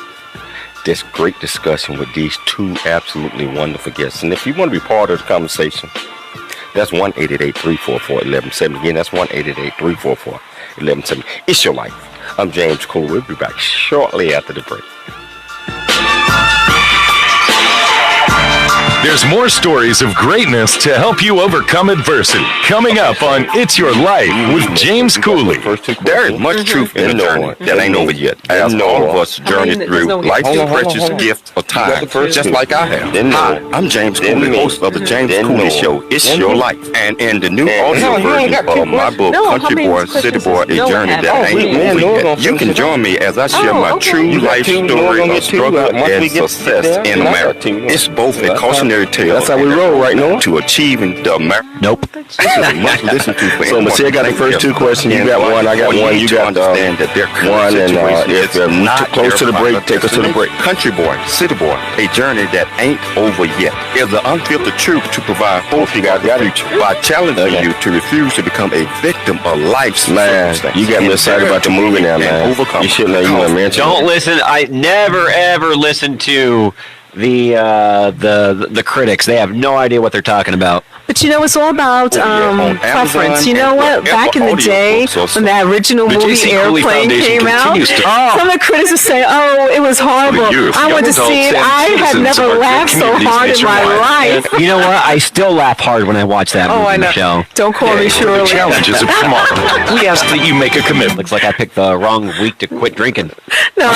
[SPEAKER 7] this great discussion with these two absolutely wonderful guests. And if you want to be part of the conversation, that's 1-888-344-1170. Again, that's 1-888-344-1170. It's your life. I'm James Cooley. We'll be back shortly after the break.
[SPEAKER 10] There's more stories of greatness to help you overcome adversity. Coming up on It's Your Life with James Cooley.
[SPEAKER 7] There is much truth in the journey that ain't over yet. As all of us journey through life's precious gift of time, just like I have. Hi, I'm James Cooley, host of the James Cooley Show. It's Your Life. And in the new audio version of my book, Country Boy, City Boy, A Journey That Ain't Over Yet, you can join me as I share my true life story of struggle and success in America. It's both a cautionary tale.
[SPEAKER 3] That's how we roll right now.
[SPEAKER 7] To achieving the
[SPEAKER 3] Nope.
[SPEAKER 7] This is a must listen to for
[SPEAKER 3] So Michelle got the first two questions. You got one. I got one. You got
[SPEAKER 7] understand that their
[SPEAKER 3] one. And if
[SPEAKER 7] you're
[SPEAKER 3] not close to the break, take us to the break.
[SPEAKER 7] Country Boy, City Boy, A Journey That Ain't Over Yet is the unfiltered truth to provide hope for the future by challenging you to refuse to become a victim of life's circumstances.
[SPEAKER 3] You got me excited about the movie now, man. You shouldn't have even mentioned.
[SPEAKER 6] Don't listen. I never ever listen to the critics. They have no idea what they're talking about.
[SPEAKER 8] But you know, it's all about preference. You know what? Back in the day, when that original movie Airplane came out, some of the critics would say, "Oh, it was horrible. I went to see it. I had never laughed so hard in my life."
[SPEAKER 6] You know what? I still laugh hard when I watch that movie,
[SPEAKER 8] I know.
[SPEAKER 6] Michelle.
[SPEAKER 8] Don't call me Shirley.
[SPEAKER 10] Challenges of tomorrow. We ask that you make a commitment.
[SPEAKER 6] Looks like I picked the wrong week to quit drinking.
[SPEAKER 8] No,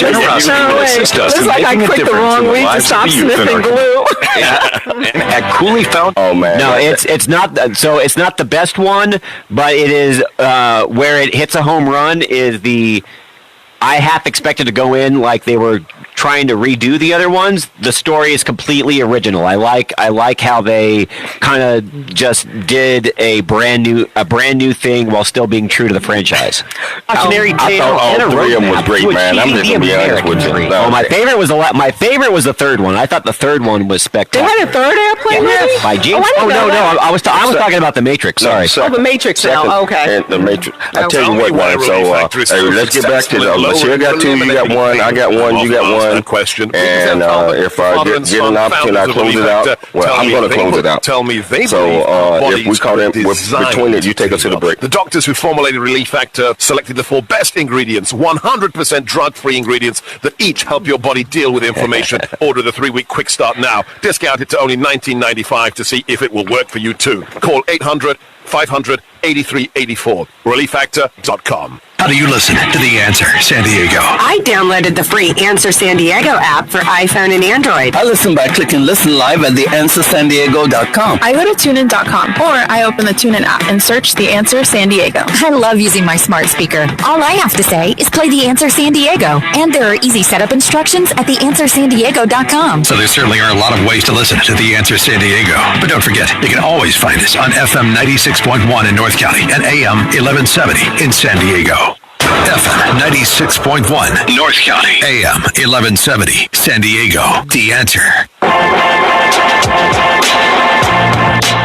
[SPEAKER 10] Your generosity will assist us in making a difference in the lives of the youth in our community. And at Cooley Foundation.
[SPEAKER 7] Oh man.
[SPEAKER 6] No, it's not. So it's not the best one, but it is where it hits a home run. Is the I half expected to go in like they were trying to redo the other ones. The story is completely original. I like how they kind of just did a brand new thing while still being true to the franchise.
[SPEAKER 7] I thought all three of them was great, man. I'm just gonna be honest with you.
[SPEAKER 6] Oh, my favorite was the third one. I thought the third one was spectacular.
[SPEAKER 8] They had a third Airplane movie?
[SPEAKER 6] By James.
[SPEAKER 8] Oh,
[SPEAKER 6] no. I was talking about the Matrix. Sorry.
[SPEAKER 8] The Matrix now. Okay.
[SPEAKER 7] And the Matrix. I tell you what, man. So hey, let's get back to the. Michelle got two. You got one. I got one. You got one.
[SPEAKER 10] Question.
[SPEAKER 7] And if I get an opportunity, I close it out. Well, I'm going to close it out.
[SPEAKER 10] Tell me they
[SPEAKER 7] so if we call it between it, you take us to the break.
[SPEAKER 10] The doctors who formulated Relief Factor selected the 4 best ingredients, 100% drug-free ingredients that each help your body deal with inflammation. Order the 3-week quick start now. Discounted to only $19.95 to see if it will work for you too. Call 800-500-8384. ReliefFactor.com.
[SPEAKER 14] How do you listen to The Answer San Diego?
[SPEAKER 15] I downloaded the free Answer San Diego app for iPhone and Android.
[SPEAKER 16] I listen by clicking Listen Live at theanswersandiego.com.
[SPEAKER 17] I go to tunein.com, or I open the TuneIn app and search The Answer San Diego.
[SPEAKER 18] I love using my smart speaker. All I have to say is play The Answer San Diego. And there are easy setup instructions at theanswersandiego.com.
[SPEAKER 14] So there certainly are a lot of ways to listen to The Answer San Diego. But don't forget, you can always find us on FM 96.1 in North County and AM 1170 in San Diego. FM 96.1 North County, AM 1170 San Diego. The Answer.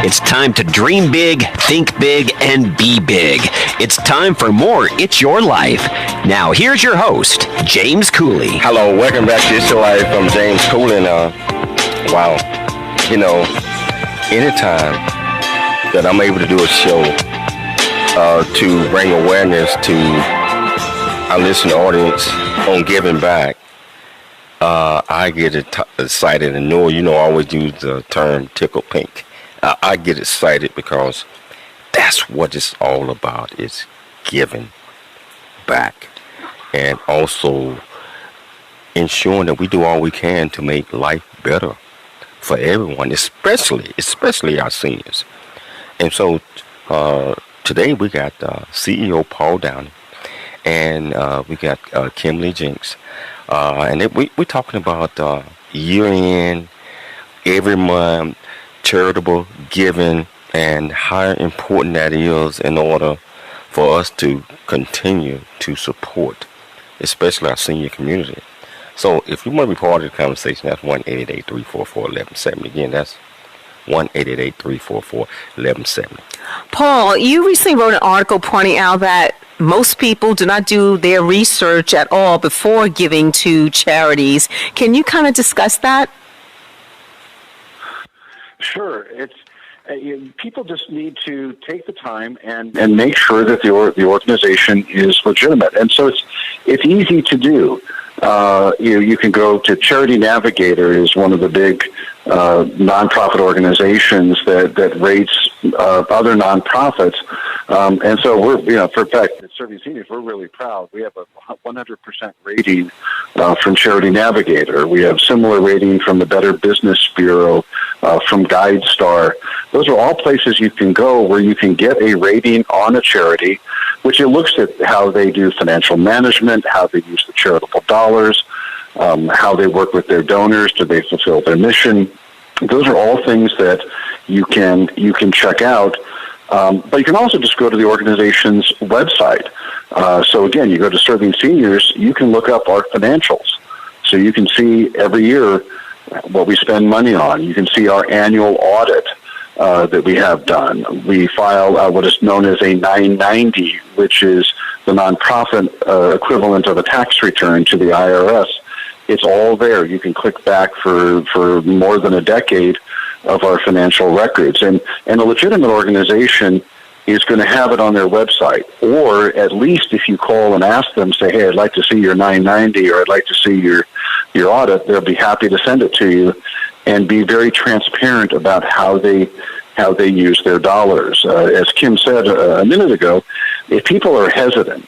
[SPEAKER 6] It's time to dream big, think big, and be big. It's time for more It's Your Life. Now, here's your host, James Cooley.
[SPEAKER 7] Hello, welcome back to It's Your Life. I'm James Cooley. Wow, you know, anytime that I'm able to do a show to bring awareness to our listening audience on giving back, I get excited, and Noah, I always use the term tickle pink. I get excited because that's what it's all about, is giving back, and also ensuring that we do all we can to make life better for everyone, especially our seniors. And so today we got CEO Paul Downey, and we got Kimberly Jenks, and we're talking about year-end, every month, charitable giving, and how important that is in order for us to continue to support, especially our senior community. So if you want to be part of the conversation, that's 1-888-344-1170. Again, that's 1-888-344-1170.
[SPEAKER 8] Paul, you recently wrote an article pointing out that most people do not do their research at all before giving to charities. Can you kind of discuss that?
[SPEAKER 9] Sure. People just need to take the time and make sure that the organization is legitimate. And so it's easy to do. You can go to Charity Navigator, is one of the big nonprofit organizations that rates other nonprofits. And so we're, for fact, at Serving Seniors, we're really proud. We have a 100% rating from Charity Navigator. We have similar rating from the Better Business Bureau, from GuideStar. Those are all places you can go where you can get a rating on a charity, which it looks at how they do financial management, how they use the charitable dollars, how they work with their donors, do they fulfill their mission. Those are all things that you can check out. But you can also just go to the organization's website. So again, you go to Serving Seniors, you can look up our financials. So you can see every year what we spend money on. You can see our annual audit that we have done. We file what is known as a 990, which is the nonprofit equivalent of a tax return to the IRS. It's all there. You can click back for more than a decade our financial records. And a legitimate organization is going to have it on their website. Or at least if you call and ask them, say, hey, I'd like to see your 990 or I'd like to see your audit, they'll be happy to send it to you and be very transparent about how they use their dollars. As Kim said a minute ago, if people are hesitant,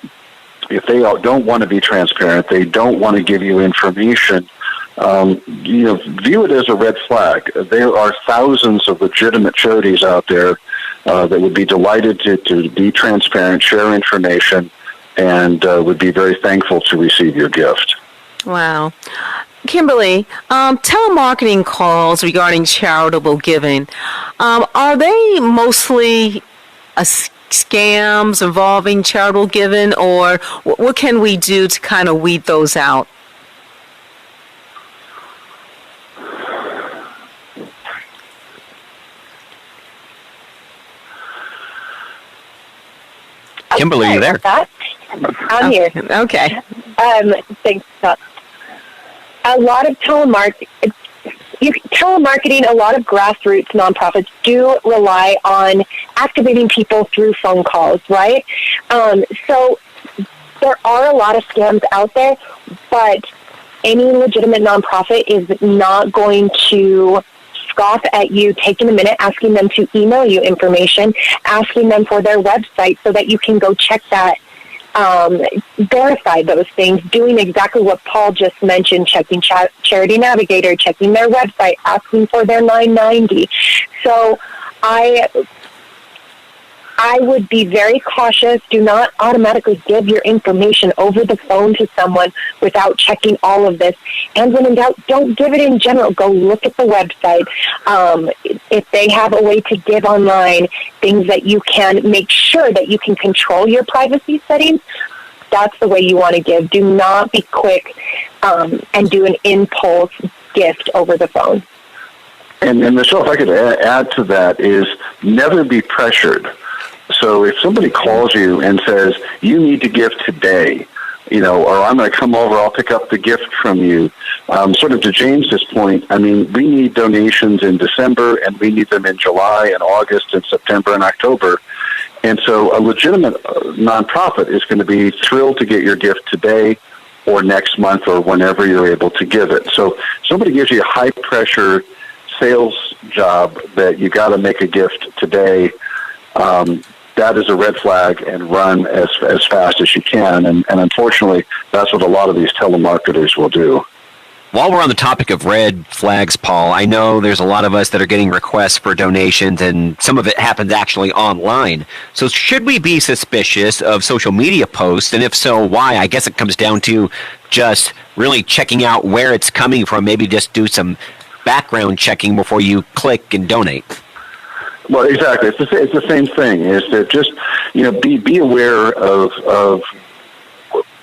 [SPEAKER 9] if they don't want to be transparent, they don't want to give you information, view it as a red flag. There are thousands of legitimate charities out there that would be delighted to be transparent, share information, and would be very thankful to receive your gift.
[SPEAKER 8] Wow. Kimberly, telemarketing calls regarding charitable giving, are they mostly scams involving charitable giving, or what can we do to kind of weed those out?
[SPEAKER 6] Kimberly, you there?
[SPEAKER 13] I'm here.
[SPEAKER 8] Okay.
[SPEAKER 13] Thanks, Scott. A lot of telemarketing, a lot of grassroots nonprofits do rely on activating people through phone calls, right? So there are a lot of scams out there, but any legitimate nonprofit is not going to scoff at you taking a minute, asking them to email you information, asking them for their website so that you can go check that, verify those things, doing exactly what Paul just mentioned, checking Charity Navigator, checking their website, asking for their 990. So I would be very cautious. Do not automatically give your information over the phone to someone without checking all of this. And when in doubt, don't give it in general. Go look at the website. If they have a way to give online, things that you can make sure that you can control your privacy settings, that's the way you want to give. Do not be quick and do an impulse gift over the phone.
[SPEAKER 9] And Michelle, if I could add to that, is never be pressured. So if somebody calls you and says, you need to give today, or I'm going to come over, I'll pick up the gift from you. Sort of to James's point, I mean, we need donations in December, and we need them in July and August and September and October. And so a legitimate nonprofit is going to be thrilled to get your gift today or next month or whenever you're able to give it. So somebody gives you a high-pressure sales job that you got to make a gift today, that is a red flag, and run as fast as you can. And unfortunately, that's what a lot of these telemarketers will do.
[SPEAKER 6] While we're on the topic of red flags, Paul, I know there's a lot of us that are getting requests for donations, and some of it happens actually online. So should we be suspicious of social media posts? And if so, why? I guess it comes down to just really checking out where it's coming from. Maybe just do some background checking before you click and donate.
[SPEAKER 9] Well, exactly. It's the same thing. Is that just be aware of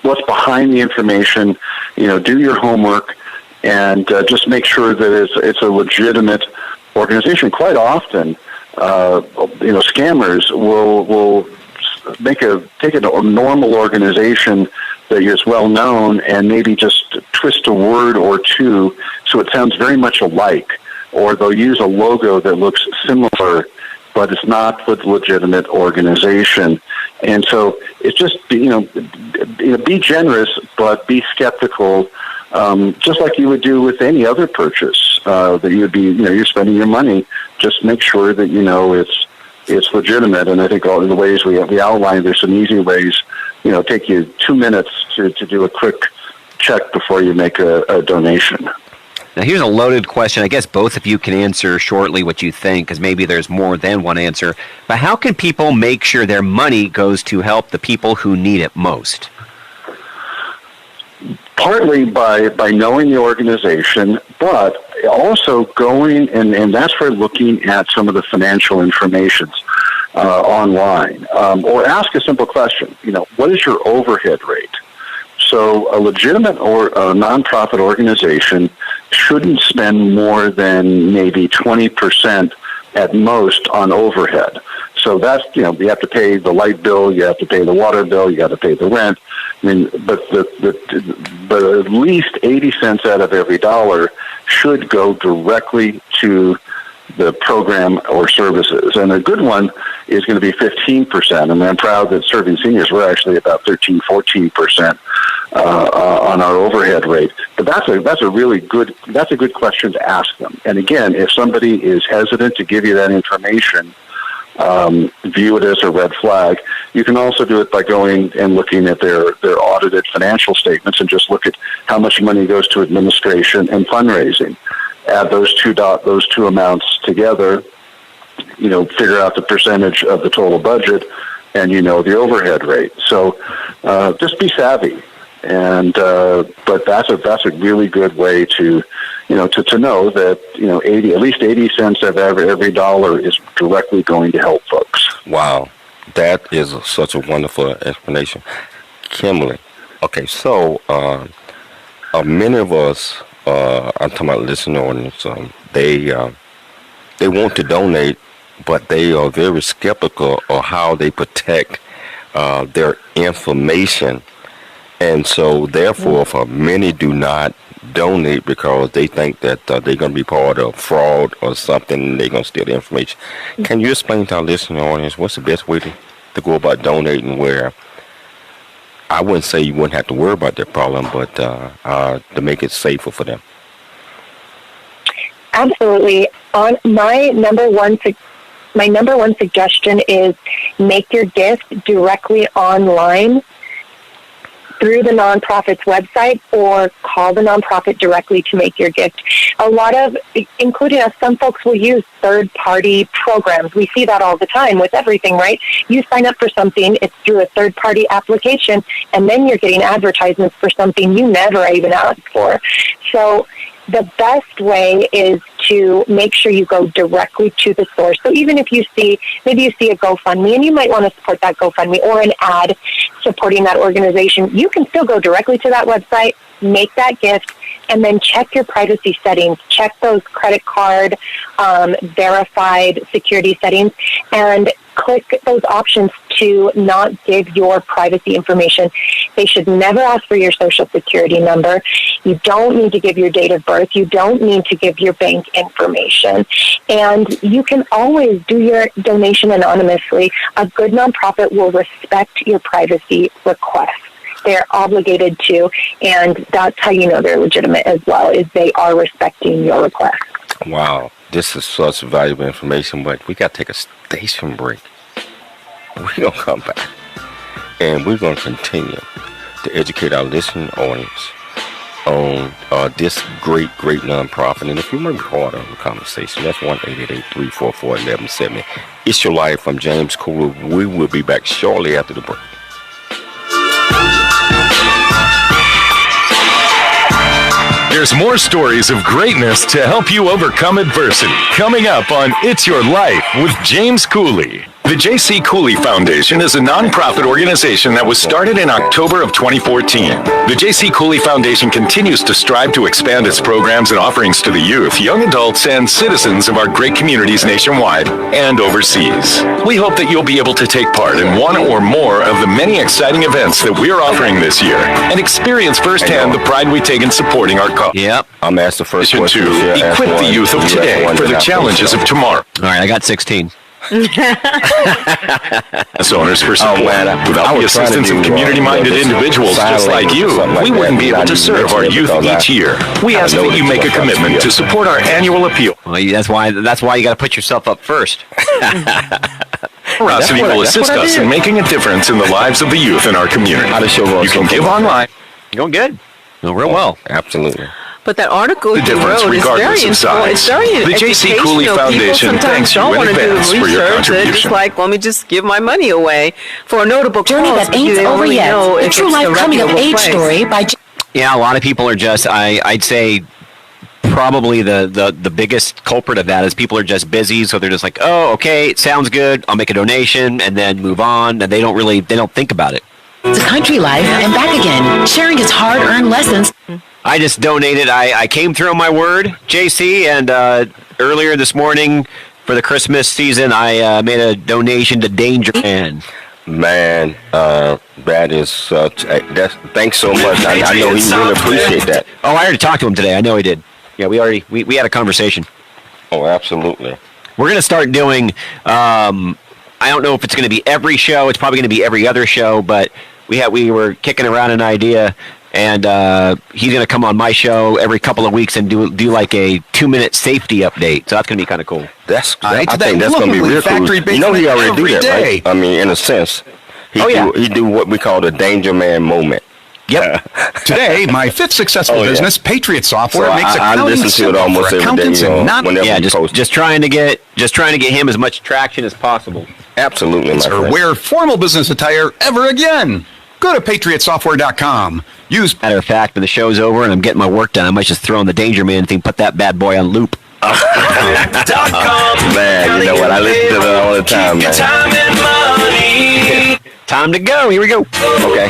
[SPEAKER 9] what's behind the information. Do your homework, and just make sure that it's a legitimate organization. Quite often, scammers will take a normal organization that is well known and maybe just twist a word or two so it sounds very much alike. Or they'll use a logo that looks similar, but it's not the legitimate organization. And so it's just, be generous, but be skeptical, just like you would do with any other purchase that you would be, you're spending your money. Just make sure that it's legitimate. And I think all the ways we outlined, there's some easy ways. Take you 2 minutes to do a quick check before you make a donation.
[SPEAKER 6] Now, here's a loaded question. I guess both of you can answer shortly what you think, because maybe there's more than one answer. But how can people make sure their money goes to help the people who need it most?
[SPEAKER 9] Partly by knowing the organization, but also going, and that's where looking at some of the financial information online. Or ask a simple question, what is your overhead rate? So a legitimate or a nonprofit organization shouldn't spend more than maybe 20% at most on overhead. So that's, you have to pay the light bill, you have to pay the water bill, you got to pay the rent. I mean, but at least 80 cents out of every dollar should go directly to the program or services. And a good one is going to be 15%. And I'm proud that Serving Seniors, we're actually about 13, 14% on our overhead rate. But that's a good question to ask them. And again, if somebody is hesitant to give you that information, view it as a red flag. You can also do it by going and looking at their audited financial statements and just look at how much money goes to administration and fundraising. Add those two amounts together, figure out the percentage of the total budget, and the overhead rate. So just be savvy. And but that's a really good way to know that at least 80 cents of every dollar is directly going to help folks.
[SPEAKER 7] Wow, that is such a wonderful explanation, Kimberly. Okay, so many of us, I'm talking about listening audience, they want to donate, but they are very skeptical of how they protect their information. And so, therefore, for many do not donate because they think that they're going to be part of fraud or something, and they're going to steal the information. Can you explain to our listening audience what's the best way to go about donating where I wouldn't say you wouldn't have to worry about their problem, but to make it safer for them?
[SPEAKER 13] Absolutely. On my number one suggestion is make your gift directly online through the nonprofit's website, or call the nonprofit directly to make your gift. A lot of, including us, some folks will use third-party programs. We see that all the time with everything, right? You sign up for something, it's through a third-party application, and then you're getting advertisements for something you never even asked for. So the best way is to make sure you go directly to the source. So even if maybe you see a GoFundMe and you might want to support that GoFundMe or an ad supporting that organization, you can still go directly to that website, make that gift, and then check your privacy settings. Check those credit card verified security settings and click those options to not give your privacy information. They should never ask for your social security number. You don't need to give your date of birth. You don't need to give your bank information. And you can always do your donation anonymously. A good nonprofit will respect your privacy request. They're obligated to, and that's how you know they're legitimate as well, is they are respecting your request.
[SPEAKER 7] Wow, this is such valuable information, but we got to take a station break. We're going to come back, and we're going to continue to educate our listening audience on this great nonprofit. And if you want to be part of the conversation, that's 1-888-344-1170. It's Your Life. I'm James Cooley. We will be back shortly after the break.
[SPEAKER 10] There's more stories of greatness to help you overcome adversity. Coming up on It's Your Life with James Cooley. The Jc Cooley Foundation is a nonprofit organization that was started in October of 2014. The Jc Cooley Foundation continues to strive to expand its programs and offerings to the youth, young adults, and citizens of our great communities nationwide and overseas. We hope that you'll be able to take part in one or more of the many exciting events that we're offering this year and experience firsthand the pride we take in supporting our cause.
[SPEAKER 7] Yep. I'm asked the first question
[SPEAKER 10] to equip the youth of today for the challenges of tomorrow.
[SPEAKER 6] All right, I got 16.
[SPEAKER 10] As owners for support. Without the assistance of community-minded individuals just like you, we wouldn't be able to serve our youth each year. We ask that you make a commitment to support our annual appeal.
[SPEAKER 6] Well, that's why you got to put yourself up first.
[SPEAKER 10] Generosity will assist us in making a difference in the lives of the youth in our community. You can give online.
[SPEAKER 6] Going good. Going real well.
[SPEAKER 7] Absolutely.
[SPEAKER 8] But that article
[SPEAKER 10] the difference regardless of size.
[SPEAKER 8] It's very
[SPEAKER 10] the Jc Cooley Foundation thanks you in advance for your contribution.
[SPEAKER 8] Just like, let me just give my money away for a notable
[SPEAKER 11] Journey
[SPEAKER 8] cause.
[SPEAKER 11] that ain't over yet. The True Life Coming of Age story by.
[SPEAKER 6] Yeah, a lot of people are just. I'd say probably the biggest culprit of that is people are just busy, so they're just like, oh, okay, it sounds good. I'll make a donation and then move on, and they don't think about it.
[SPEAKER 11] It's a country life and back again, sharing his hard-earned lessons.
[SPEAKER 6] I just donated. I came through on my word, JC, and earlier this morning for the Christmas season, I made a donation to Danger Man.
[SPEAKER 7] Man, that is such. Thanks so much. I know he really appreciate that.
[SPEAKER 6] Oh, I already talked to him today. I know he did. Yeah, we had a conversation.
[SPEAKER 7] Oh, absolutely.
[SPEAKER 6] We're going to start doing, I don't know if it's going to be every show. It's probably going to be every other show, but we were kicking around an idea, and he's going to come on my show every couple of weeks and do like a 2-minute safety update. So that's going to be kind of cool.
[SPEAKER 7] I think that's going to be real cool. You know, he already do that, right? I mean, in a sense, he do what we call the danger man moment.
[SPEAKER 14] Yep. Today, my 5th successful business, Patriot Software,
[SPEAKER 7] So
[SPEAKER 14] makes
[SPEAKER 7] I
[SPEAKER 14] accounting
[SPEAKER 7] listen to it
[SPEAKER 14] simple
[SPEAKER 7] almost
[SPEAKER 14] for
[SPEAKER 7] every day,
[SPEAKER 14] accountants and not.
[SPEAKER 6] Yeah, just trying to get him as much traction as possible.
[SPEAKER 7] Absolutely, my
[SPEAKER 14] Or
[SPEAKER 7] friend.
[SPEAKER 14] wear formal business attire ever again. Go to patriotsoftware.com. Use.
[SPEAKER 6] Matter of fact, when the show's over and I'm getting my work done, I might just throw on the Danger Man thing, put that bad boy on loop.
[SPEAKER 7] Man, you know what? I listen to that all the time, man.
[SPEAKER 6] Time to go. Here we go.
[SPEAKER 7] Okay.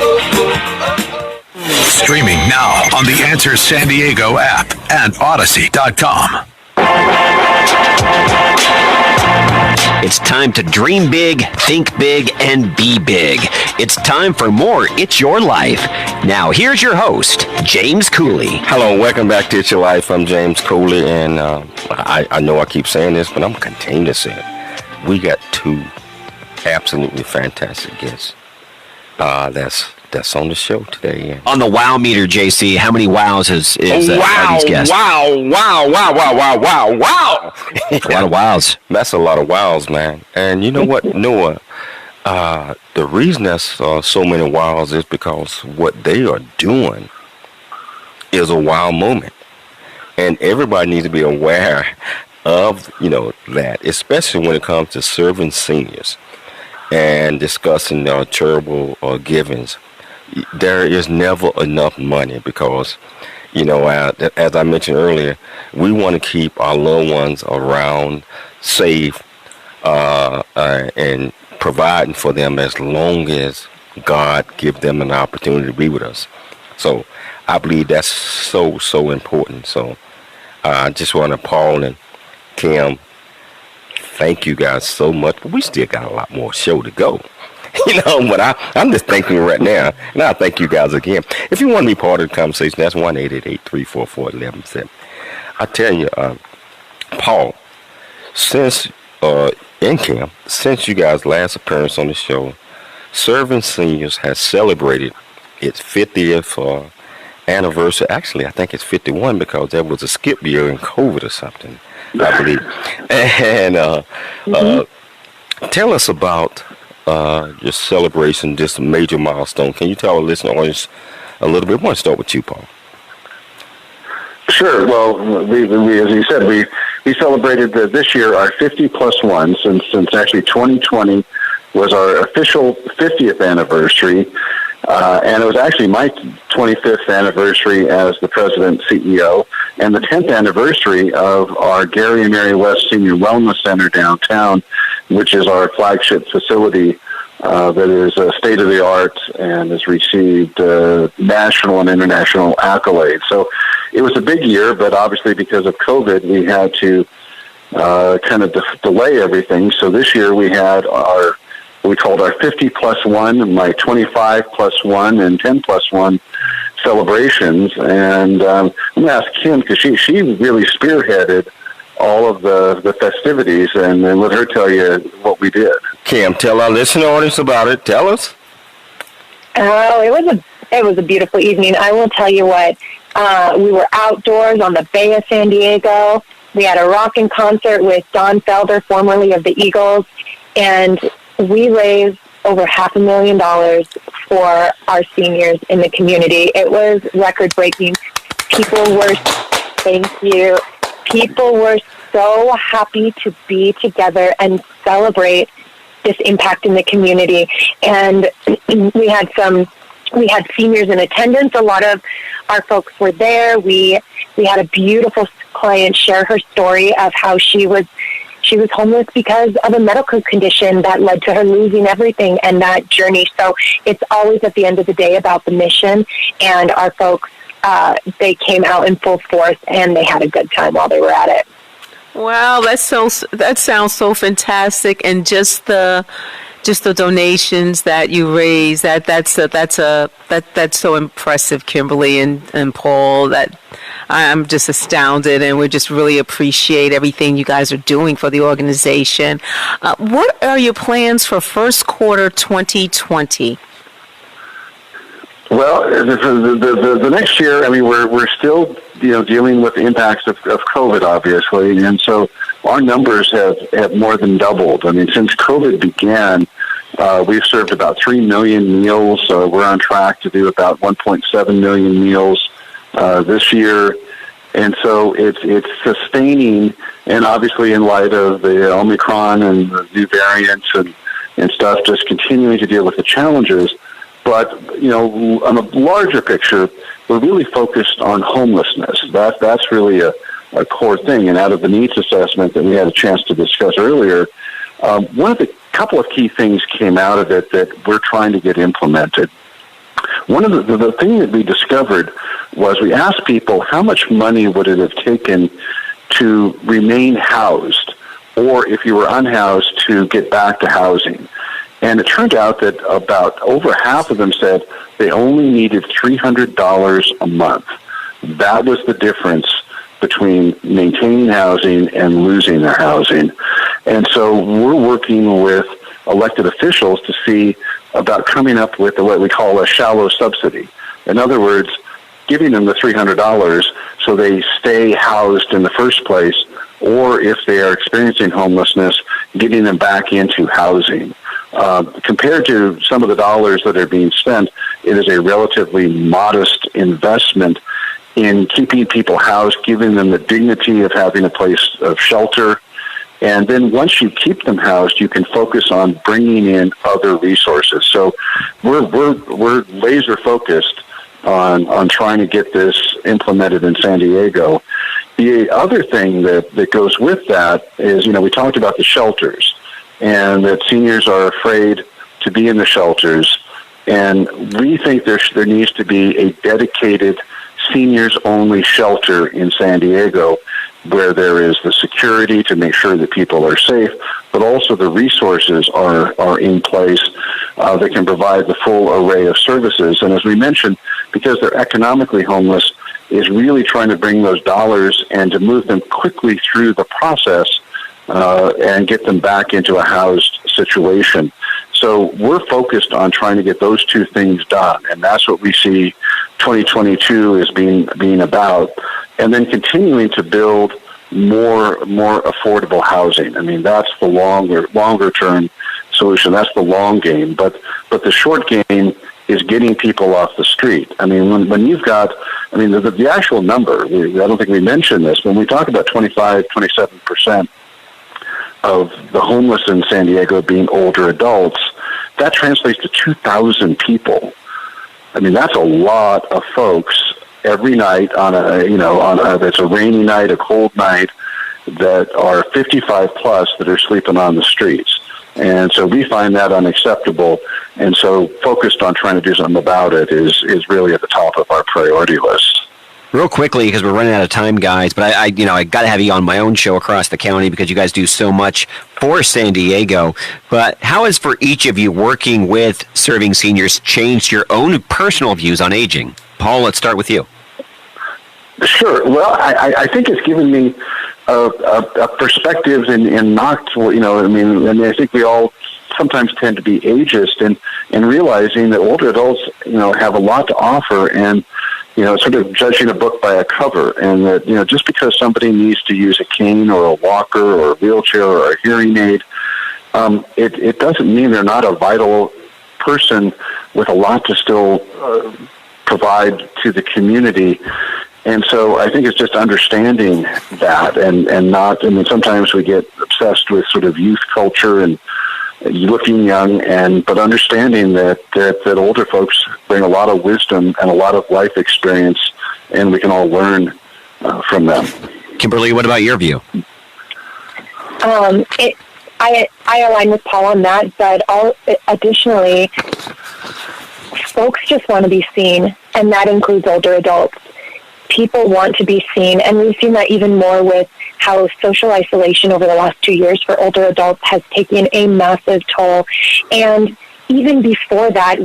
[SPEAKER 14] Streaming now on the Answer San Diego app and Odyssey.com.
[SPEAKER 6] It's time to dream big, think big, and be big. It's time for more It's Your Life. Now, here's your host, James Cooley.
[SPEAKER 7] Hello, welcome back to It's Your Life. I'm James Cooley, and I know I keep saying this, but I'm going to continue to say it. We got 2 absolutely fantastic guests. That's on the show today.
[SPEAKER 6] On the wow meter, JC, how many wows are these guests?
[SPEAKER 7] Wow.
[SPEAKER 6] A lot of wows.
[SPEAKER 7] That's a lot of wows, man. And you know what, Noah? The reason that's so many wows is because what they are doing is a wow moment. And everybody needs to be aware of, that, especially when it comes to serving seniors and discussing charitable givings. There is never enough money because, as I mentioned earlier, we want to keep our loved ones around, safe, and providing for them as long as God give them an opportunity to be with us. So I believe that's so important. So I just want to, Paul and Kim, thank you guys so much. But we still got a lot more show to go. But I'm just thanking you right now, and I'll thank you guys again. If you want to be part of the conversation, that's 1-888-344-1170. I tell you, Paul, since and Kim, since you guys' last appearance on the show, Serving Seniors has celebrated its 50th anniversary. Actually, I think it's 51 because there was a skip year in COVID or something, I believe. And tell us about your celebration, this major milestone. Can you tell our listener audience a little bit? I want to start with you, Paul.
[SPEAKER 9] Sure. Well, we as you said, we celebrated this year our 50+1 since actually 2020 was our official 50th anniversary, and it was actually my 25th anniversary as the president CEO, and the 10th anniversary of our Gary and Mary West Senior Wellness Center downtown, which is our flagship facility that is state-of-the-art and has received national and international accolades. So it was a big year, but obviously because of COVID, we had to kind of delay everything. So this year we had we called our 50+1, my 25+1, and 10+1 celebrations. And I'm going to ask Kim, because she really spearheaded all of the festivities, and let her tell you what we did.
[SPEAKER 7] Kim, tell our listening audience about it. Tell us.
[SPEAKER 13] Oh, it was a beautiful evening. I will tell you what. We were outdoors on the Bay of San Diego. We had a rocking concert with Don Felder, formerly of the Eagles, and we raised over $500,000 for our seniors in the community. It was record-breaking. People were so happy to be together and celebrate this impact in the community. And we had seniors in attendance. A lot of our folks were there. We had a beautiful client share her story of how she was homeless because of a medical condition that led to her losing everything and that journey. So it's always at the end of the day about the mission, and our folks, they came out in full force and they had a good time while they were at it.
[SPEAKER 8] Wow, that sounds so fantastic, and just the just the donations that you raise, that's so impressive, Kimberly and Paul, that I'm just astounded, and we just really appreciate everything you guys are doing for the organization. What are your plans for first quarter 2020?
[SPEAKER 9] Well, the next year, I mean, we're still, dealing with the impacts of COVID, obviously, and so our numbers have more than doubled. I mean, since COVID began, we've served about 3 million meals. We're on track to do about 1.7 million meals this year, and so it's sustaining. And obviously, in light of the Omicron and the new variants and stuff, just continuing to deal with the challenges. But, on a larger picture, we're really focused on homelessness. That's really a core thing. And out of the needs assessment that we had a chance to discuss earlier, one of the couple of key things came out of it that we're trying to get implemented. One of the thing that we discovered was we asked people how much money would it have taken to remain housed, or if you were unhoused, to get back to housing. And it turned out that about over half of them said they only needed $300 a month. That was the difference between maintaining housing and losing their housing. And so we're working with elected officials to see about coming up with what we call a shallow subsidy. In other words, giving them the $300 so they stay housed in the first place, or if they are experiencing homelessness, getting them back into housing. Compared to some of the dollars that are being spent, it is a relatively modest investment in keeping people housed, giving them the dignity of having a place of shelter. And then once you keep them housed, you can focus on bringing in other resources. So we're laser focused on trying to get this implemented in San Diego. The other thing that goes with that is, we talked about the shelters, and that seniors are afraid to be in the shelters. And we think there needs to be a dedicated seniors-only shelter in San Diego, where there is the security to make sure that people are safe, but also the resources are in place that can provide the full array of services. And as we mentioned, because they're economically homeless, is really trying to bring those dollars and to move them quickly through the process and get them back into a housed situation. So we're focused on trying to get those two things done, and that's what we see 2022 as being about, and then continuing to build more affordable housing. I mean, that's the longer term solution. That's the long game. But the short game is getting people off the street. I mean, when you've got, the actual number, I don't think we mentioned this, when we talk about 27% of the homeless in San Diego being older adults, that translates to 2,000 people. I mean, that's a lot of folks every night it's a rainy night, a cold night, that are 55 plus that are sleeping on the streets. And so we find that unacceptable. And so focused on trying to do something about it is really at the top of our priority list.
[SPEAKER 6] Real quickly, because we're running out of time, guys, but I got to have you on my own show across the county because you guys do so much for San Diego. But how has, for each of you, working with serving seniors changed your own personal views on aging? Paul, let's start with you.
[SPEAKER 9] Sure. Well, I think it's given me a perspective and not, and I think we all sometimes tend to be ageist and realizing that older adults, have a lot to offer, and sort of judging a book by a cover, and that, just because somebody needs to use a cane or a walker or a wheelchair or a hearing aid, it doesn't mean they're not a vital person with a lot to still provide to the community. And so I think it's just understanding that and not, sometimes we get obsessed with sort of youth culture and looking young, but understanding that older folks bring a lot of wisdom and a lot of life experience, and we can all learn from them.
[SPEAKER 6] Kimberly, what about your view?
[SPEAKER 13] I align with Paul on that, but additionally, folks just want to be seen, and that includes older adults. People want to be seen, and we've seen that even more with how social isolation over the last 2 years for older adults has taken a massive toll. And even before that,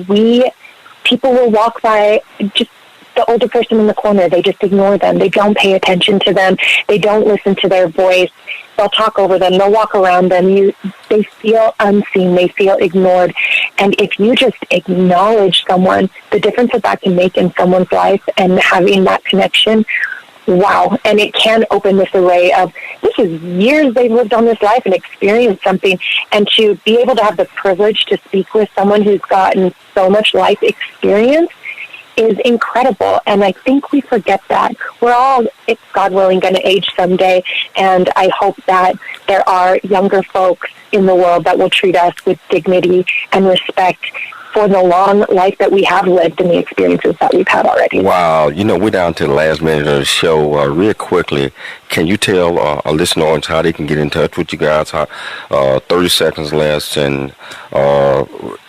[SPEAKER 13] people will walk by just the older person in the corner. They just ignore them. They don't pay attention to them. They don't listen to their voice. They'll talk over them. They'll walk around them. They feel unseen. They feel ignored. And if you just acknowledge someone, the difference that can make in someone's life and having that connection, wow. And it can open this array of, this is years they've lived on this life and experienced something. And to be able to have the privilege to speak with someone who's gotten so much life experience is incredible. And I think we forget that. We're all, if God willing, going to age someday. And I hope that there are younger folks in the world that will treat us with dignity and respect for the long life that we have lived and the experiences that we've had already.
[SPEAKER 7] Wow. We're down to the last minute of the show. Real quickly, can you tell our listener audience how they can get in touch with you guys? 30 seconds less, and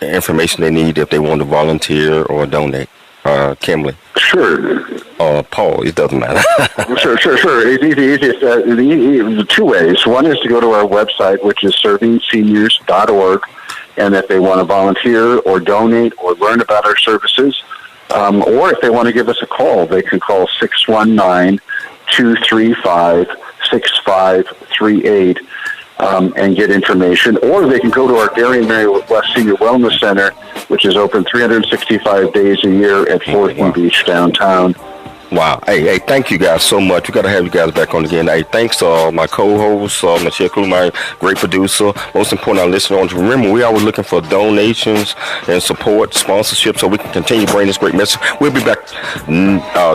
[SPEAKER 7] information they need if they want to volunteer or donate. Kimberly.
[SPEAKER 9] Sure.
[SPEAKER 7] Paul, it doesn't matter.
[SPEAKER 9] Sure. It's easy. Two ways. One is to go to our website, which is servingseniors.org, and if they want to volunteer or donate or learn about our services, or if they want to give us a call, they can call 619-235-6538 and get information. Or they can go to our Darien Mary West Senior Wellness Center, which is open 365 days a year at 4th Beach downtown.
[SPEAKER 7] Wow. Hey, thank you guys so much. We got to have you guys back on again. Hey, thanks to my co-host, Michelle Cooley, my great producer. Most important, our listeners, remember, we always looking for donations and support, sponsorship, so we can continue bringing this great message. We'll be back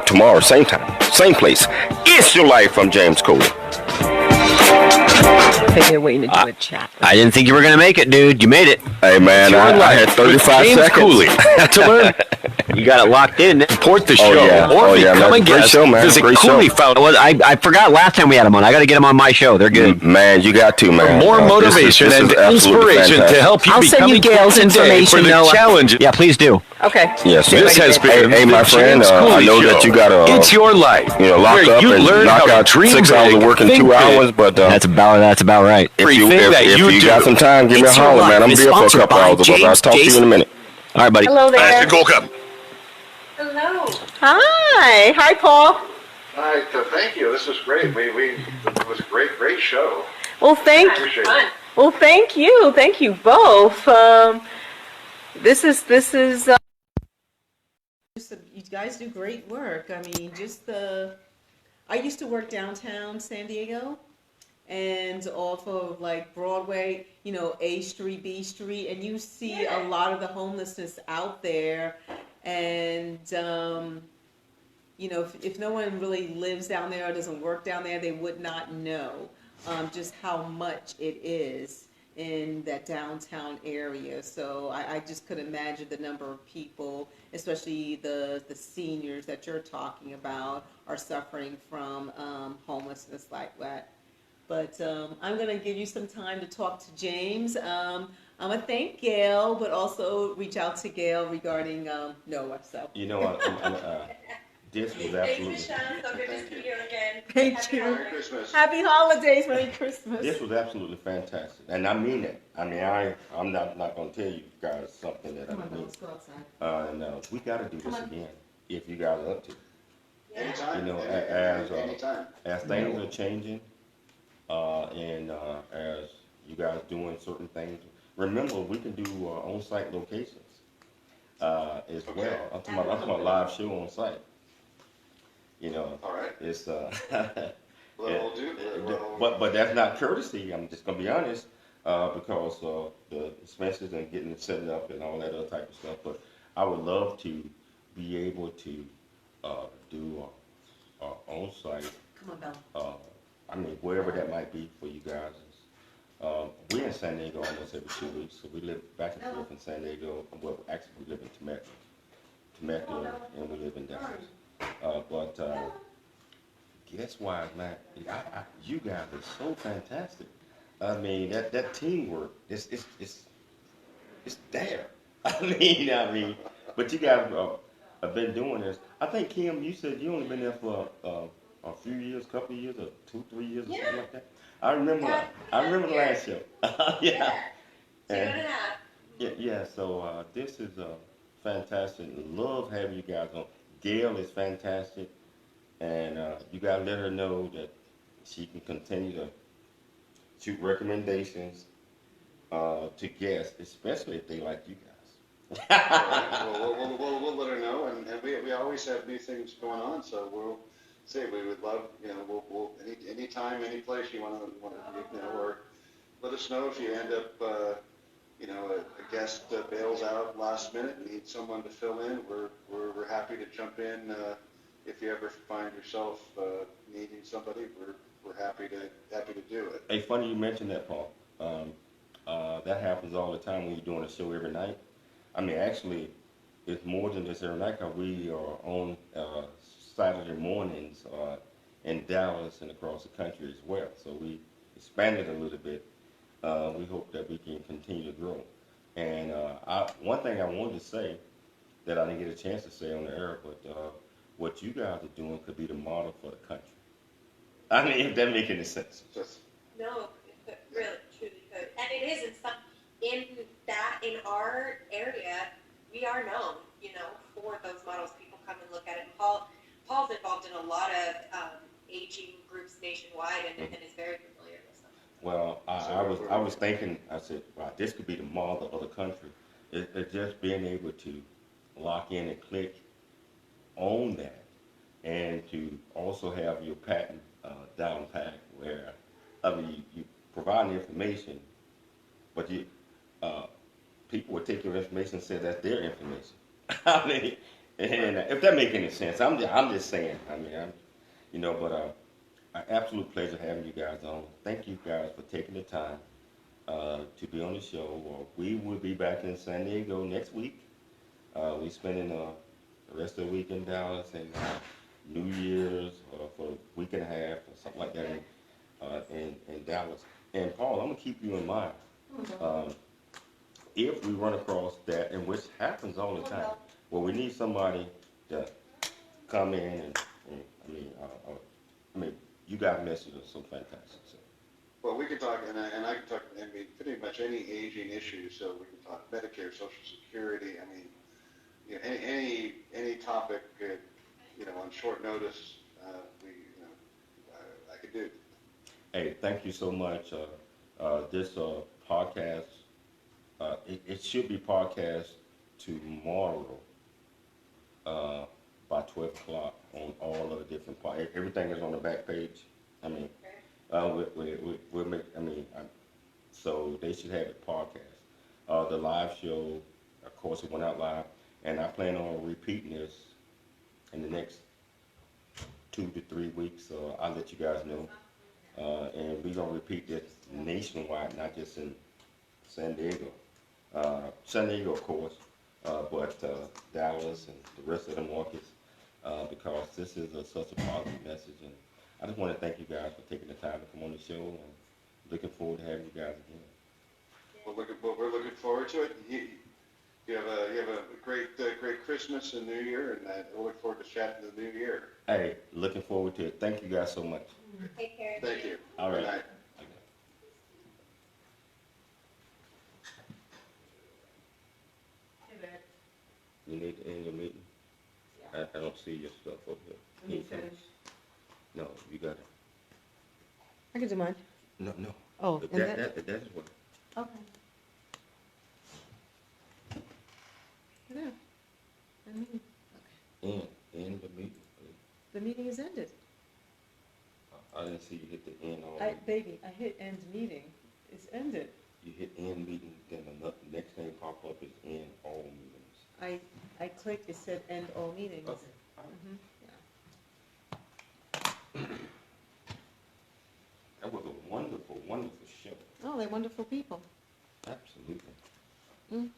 [SPEAKER 7] tomorrow, same time, same place. It's Your Life from Jc Cooley.
[SPEAKER 8] They're waiting to do a chat.
[SPEAKER 6] I didn't think you were going to make it, dude. You made it.
[SPEAKER 7] Hey, man, I had 35 seconds.
[SPEAKER 6] Cooley. To learn. You got it locked in. Support the show. Or become a guest.
[SPEAKER 7] Show, man.
[SPEAKER 6] Visit Cooley Foundation. I forgot last time we had them on. I got to get them on my show. They're good.
[SPEAKER 7] Man, you got to, man.
[SPEAKER 10] For more motivation and inspiration to help you
[SPEAKER 8] I'll send you Gail's information,
[SPEAKER 10] for the
[SPEAKER 8] Noah.
[SPEAKER 10] challenge.
[SPEAKER 6] Yeah, please do.
[SPEAKER 8] Okay.
[SPEAKER 7] Yes.
[SPEAKER 10] This has been
[SPEAKER 7] hey, my friend, I know that you got to
[SPEAKER 10] It's Your Life.
[SPEAKER 7] Lock up and knock out 6 hours of work in 2 hours, but
[SPEAKER 6] that's about right.
[SPEAKER 7] If you got some time, give me a holler, man. I'm here for a couple hours. I'll talk to you in a minute.
[SPEAKER 6] All right, buddy.
[SPEAKER 8] Hello there.
[SPEAKER 4] Hello.
[SPEAKER 8] Hi, Paul.
[SPEAKER 2] Hi, thank you. This is great. It was a great show.
[SPEAKER 8] Well, thank you. Thank you both. This is.
[SPEAKER 1] You guys do great work. I mean, I used to work downtown San Diego, and off of like Broadway, A Street, B Street, and you see a lot of the homelessness out there. And, if no one really lives down there or doesn't work down there, they would not know just how much it is in that downtown area. So I just could imagine the number of people, especially the seniors that you're talking about, are suffering from homelessness like that. But I'm going to give you some time to talk to James. I'm going to thank Gail, but also reach out to Gail regarding Noah. So.
[SPEAKER 3] This was absolutely.
[SPEAKER 4] Thanks, Michelle. So good to see you again.
[SPEAKER 1] Thank you.
[SPEAKER 2] Merry Christmas.
[SPEAKER 1] Happy holidays. Merry Christmas.
[SPEAKER 3] This was absolutely fantastic, and I mean it. I mean, I'm not going to tell you guys something that I mean.
[SPEAKER 1] Let's go outside.
[SPEAKER 3] And we got to do this again if you guys are up to it.
[SPEAKER 2] Anytime.
[SPEAKER 3] As things are changing, and as you guys doing certain things, remember we can do on-site locations as well. I'm talking about live show on site.
[SPEAKER 2] All right.
[SPEAKER 3] It's
[SPEAKER 2] But
[SPEAKER 3] that's not courtesy. I'm just gonna be honest, because the expenses and getting it set up and all that other type of stuff. But I would love to be able to do on-site.
[SPEAKER 1] Come on, Bella.
[SPEAKER 3] I mean, wherever that might be for you guys. We're in San Diego almost every 2 weeks, so we live back and forth in San Diego. Well, actually, we live in Temecula, and we live in Dallas. But guess-wise, man, you guys are so fantastic. I mean, that teamwork, it's there. I mean, but you guys have been doing this. I think, Kim, you said you only been there for a few years, couple of years, or 2-3 years, or something like that. I remember the last show. Yeah.
[SPEAKER 4] 2.5.
[SPEAKER 3] Yeah. So this is fantastic. Love having you guys on. Gail is fantastic, and you gotta let her know that she can continue to shoot recommendations to guests, especially if they like you guys.
[SPEAKER 2] Well, we'll let her know, and we always have new things going on, so we'll say we would love, we'll any time, any place you want to, or let us know if you end up, a guest bails out last minute and needs someone to fill in. We're happy to jump in if you ever find yourself needing somebody. We're happy to do it.
[SPEAKER 3] Hey, funny you mentioned that, Paul. That happens all the time when you're doing a show every night. I mean, actually, it's more than just every night, because we are on Saturday mornings in Dallas and across the country as well. So we expanded a little bit. We hope that we can continue to grow. And one thing I wanted to say that I didn't get a chance to say on the air, but what you guys are doing could be the model for the country. I mean, if that makes any sense.
[SPEAKER 4] No, it could, really, truly could. And it is in our area, we are known, for those models. People come and look at it. Paul's involved in a lot of aging groups nationwide and is very familiar with them.
[SPEAKER 3] Well, I was thinking, I said, wow, this could be the model of the country. It's just being able to lock in and click on that, and to also have your patent down pat, where, I mean, you provide the information, but people would take your information and say that's their information. I mean, and if that makes any sense, I'm just saying. I mean, but an absolute pleasure having you guys on. Thank you guys for taking the time to be on the show. We will be back in San Diego next week. We're spending the rest of the week in Dallas, and New Year's for a week and a half or something like that in Dallas. And Paul, I'm gonna keep you in mind. If we run across that, and which happens all the time, well, we need somebody to come in and I mean, you guys' message is so fantastic. So.
[SPEAKER 2] Well, we can talk, and I can talk, pretty much any aging issue. So we can talk Medicare, Social Security. I mean, any topic, on short notice, I could do.
[SPEAKER 3] Hey, thank you so much. This podcast, it should be podcast tomorrow by 12 o'clock on all of the different parts. Everything is on the back page. I mean, we'll make, so they should have it podcast. The live show, of course, it went out live, and I plan on repeating this in the next 2 to 3 weeks, so I'll let you guys know. And we're going to repeat this nationwide, not just in San Diego. San Diego, of course, but Dallas and the rest of the markets, because this is such a positive message. And I just want to thank you guys for taking the time to come on the show, and looking forward to having you guys again.
[SPEAKER 2] We're looking forward to it. You have a great Christmas and New Year, and I look forward to chatting the New Year.
[SPEAKER 3] Hey, looking forward to it. Thank you guys so much.
[SPEAKER 4] Take care.
[SPEAKER 2] Thank you.
[SPEAKER 3] All right.
[SPEAKER 2] Good night.
[SPEAKER 3] You need to end your meeting? Yeah. I don't see your stuff over here.
[SPEAKER 1] Let me finish.
[SPEAKER 3] No, you got it.
[SPEAKER 8] I can do mine.
[SPEAKER 3] No.
[SPEAKER 8] Oh,
[SPEAKER 3] But
[SPEAKER 8] and
[SPEAKER 3] that is what.
[SPEAKER 8] Okay. Yeah. I mean,
[SPEAKER 3] End the meeting.
[SPEAKER 8] the meeting is ended.
[SPEAKER 3] I didn't see you hit the end all.
[SPEAKER 8] Baby, I hit end meeting. It's ended.
[SPEAKER 3] You hit end meeting, then the next thing pop up is end all meetings.
[SPEAKER 8] I clicked, it said end all meetings.
[SPEAKER 3] Okay.
[SPEAKER 8] Yeah.
[SPEAKER 3] That was a wonderful, wonderful show.
[SPEAKER 8] Oh, they're wonderful people.
[SPEAKER 3] Absolutely.
[SPEAKER 8] Mm.